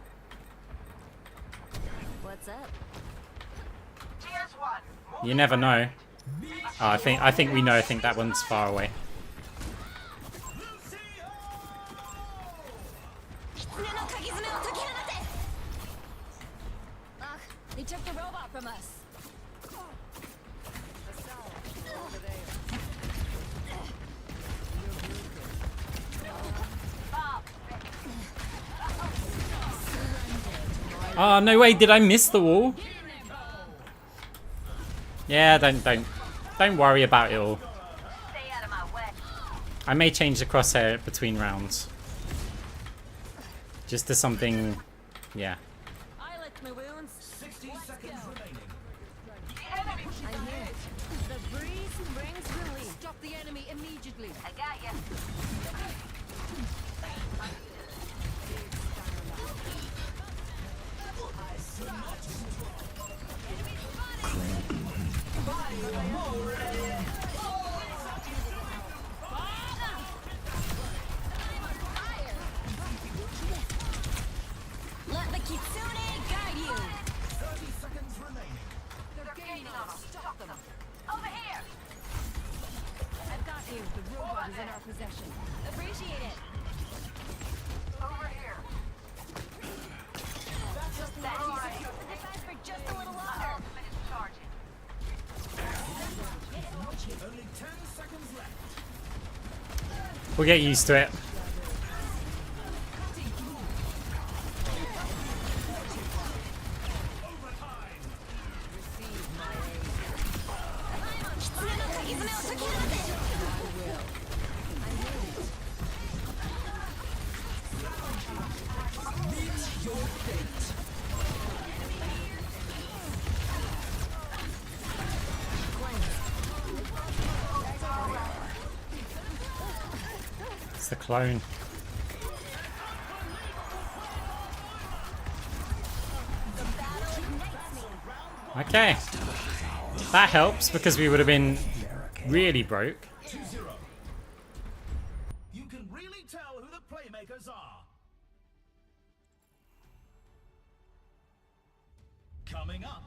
What's up? You never know. Oh, I think we know. I think that one's far away. Ugh, they took the robot from us. Oh, no way, did I miss the wall? Yeah, don't worry about it all. Stay out of my way. I may change the crosshair between rounds. Just to something, yeah. I licked my wounds. 60 seconds remaining. Enemy. I'm here. The breeze brings relief. Stop the enemy immediately. I got ya. Let the kitsune guide you. 30 seconds remaining. They're gaining on us. Stop them. Over here. I've got you. The robot is in our possession. Appreciate it. Over here. That's all right. The defense for just a little longer. Ultimate is charging. Only 10 seconds left. We'll get used to it. It's the clone. Okay. That helps because we would have been really broke. 2-0. You can really tell who the playmakers are. Coming up,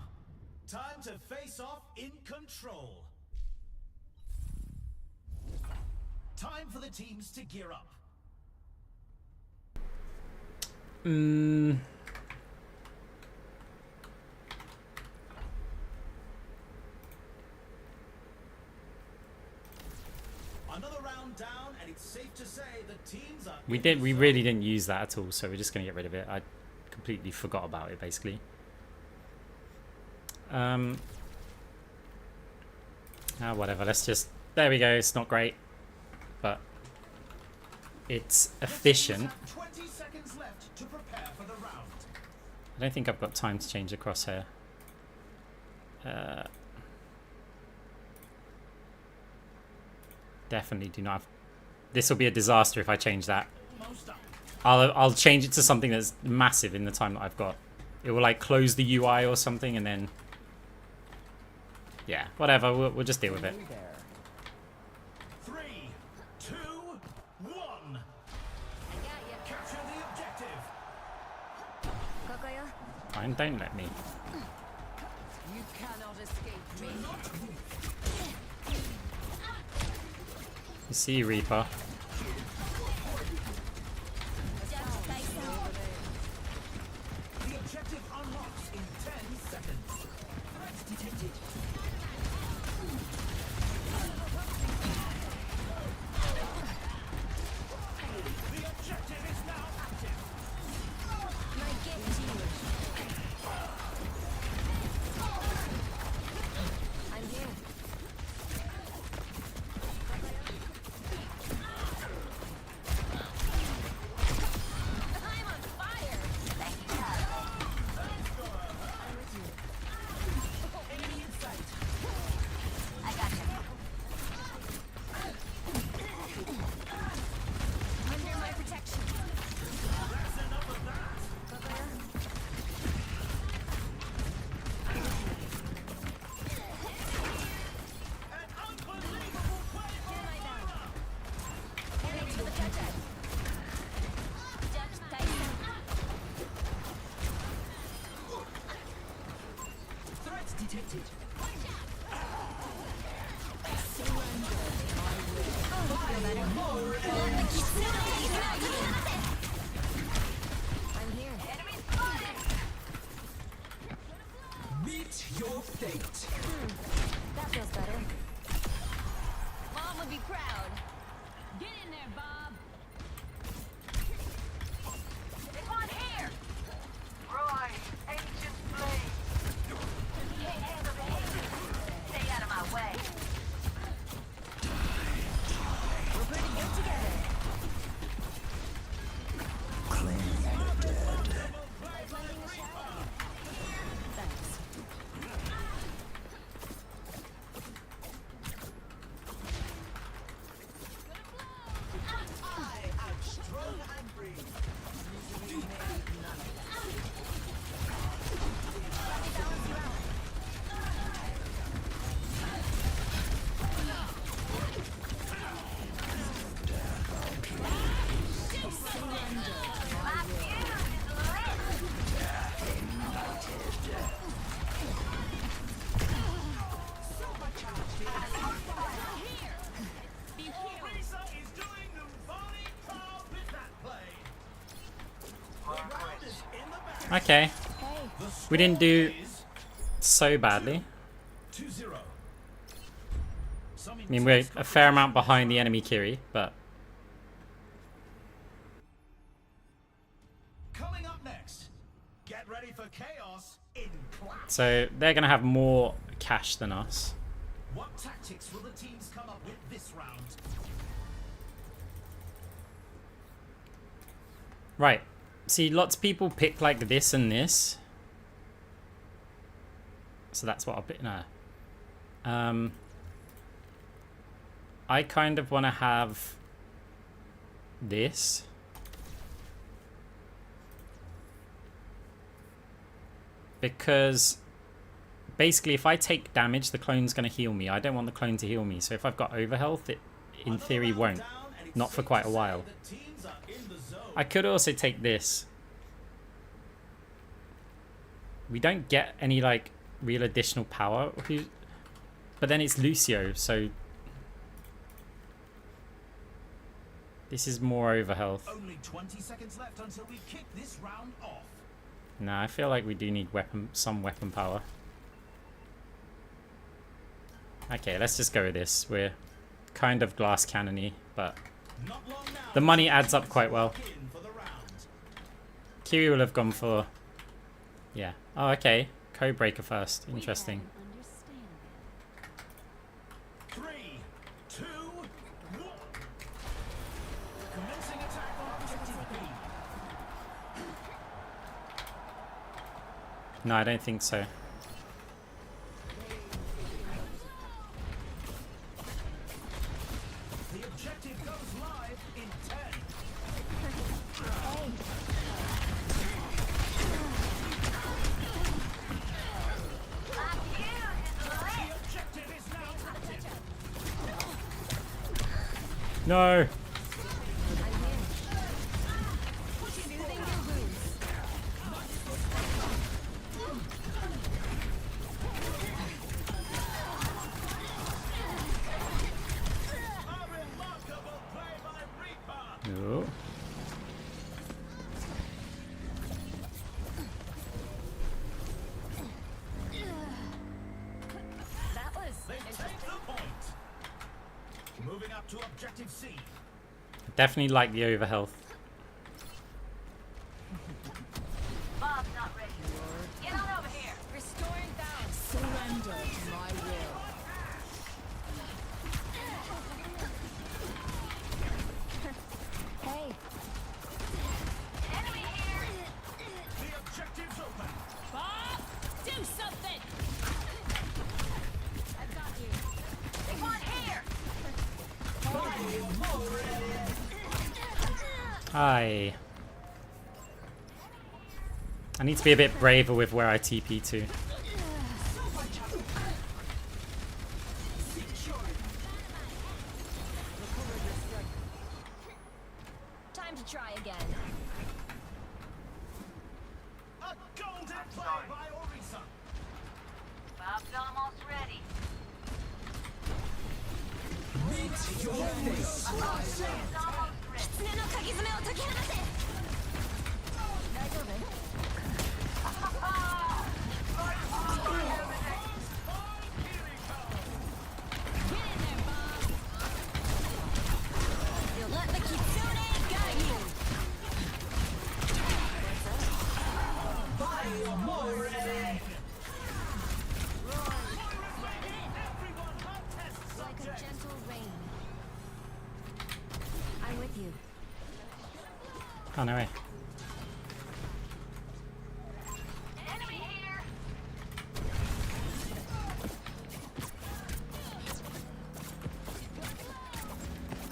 time to face off in control. Time for the teams to gear up. Another round down, and it's safe to say the teams are. We really didn't use that at all, so we're just gonna get rid of it. I completely forgot about it basically. Whatever, let's just, there we go. It's not great, but it's efficient. 20 seconds left to prepare for the round. I don't think I've got time to change the crosshair. Definitely do not have. This will be a disaster if I change that. Almost up. I'll change it to something that's massive in the time that I've got. It will like close the UI or something, and then yeah, whatever. We'll just deal with it. 3, 2, 1. Capture the objective. Fine, don't let me. You cannot escape me. You see, Reaper. The objective unlocks in 10 seconds. Threats detected. The objective is now active. My gift to you. I'm here. detected. I'm here. Enemy spotted! Meet your fate. That feels better. Mom would be proud. Get in there, Bob. It's on here! Roy, ancient flame. Can't handle the heat. Stay out of my way. We're pretty good together. Lighting a shower. Thanks. I am strong and brave. My fuse is lit! Lisa is doing the volley power with that play. The round is in the bag. Okay, Hey, we didn't do Is so badly. 2-0. I mean, we're a fair amount behind the enemy Kiri, but Coming up next, get ready for chaos in class. so they're gonna have more cash than us. What tactics will the teams come up with this round? Right. See, lots of people pick like this and this. So that's what I'll pick. No. I kind of want to have this. Because basically if I take damage, the clone's going to heal me. I don't want the clone to heal me. So if I've got overhealth, it in theory won't. Not for quite a while. The teams are in the zone. I could also take this. We don't get any like real additional power. But then it's Lucio, so this is more overhealth. Only 20 seconds left until we kick this round off. Nah, I feel like we do need some weapon power. Okay, let's just go with this. We're kind of glass cannony, but Not long now. the money adds up quite well. In for the round. Kiri will have gone for... Yeah. Oh, okay. Codebreaker first. Interesting. understand. 3, 2, 1. Commencing attack on objective B. No, I don't think so. The objective goes live in 10. My fuse is The lit! objective is now active. No! Soothing your wounds. A remarkable play by Reaper. No. That was They take the point. Moving up to objective C. Definitely like the overhealth. Bob's not ready. Get on over here. restoring balance. Surrender to my will. Hey, Enemy here! The objective's open. Bob, do something. I've got you. It's on here! I need to be a bit braver with where I TP to. Time to try again. A golden play by Orisa. Bob You'll let the kitsune guide you. Like a gentle rain. I'm with you. Oh, no way. Enemy here.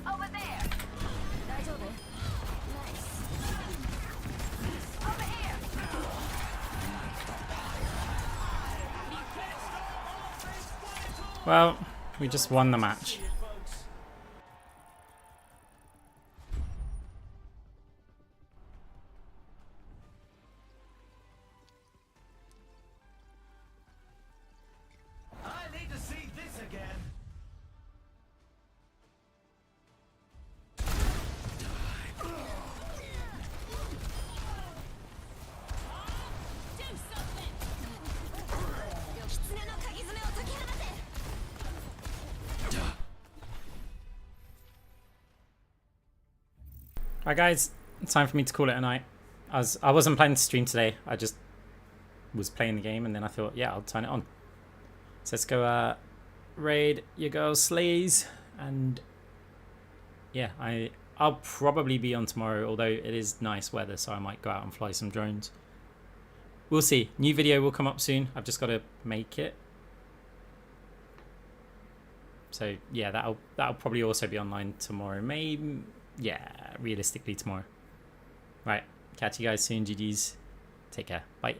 Over there. Nice. Over here. Well, we just won the match. I need to see this again. Alright guys, it's time for me to call it a night. I wasn't planning to stream today, I just was playing the game and then I thought, yeah, I'll turn it on. So let's go raid your girl Slays, and yeah, I'll probably be on tomorrow, although it is nice weather, so I might go out and fly some drones. We'll see. New video will come up soon. I've just got to make it. So yeah, that'll probably also be online tomorrow. Maybe, yeah, realistically tomorrow. Right, catch you guys soon, GGs. Take care. Bye.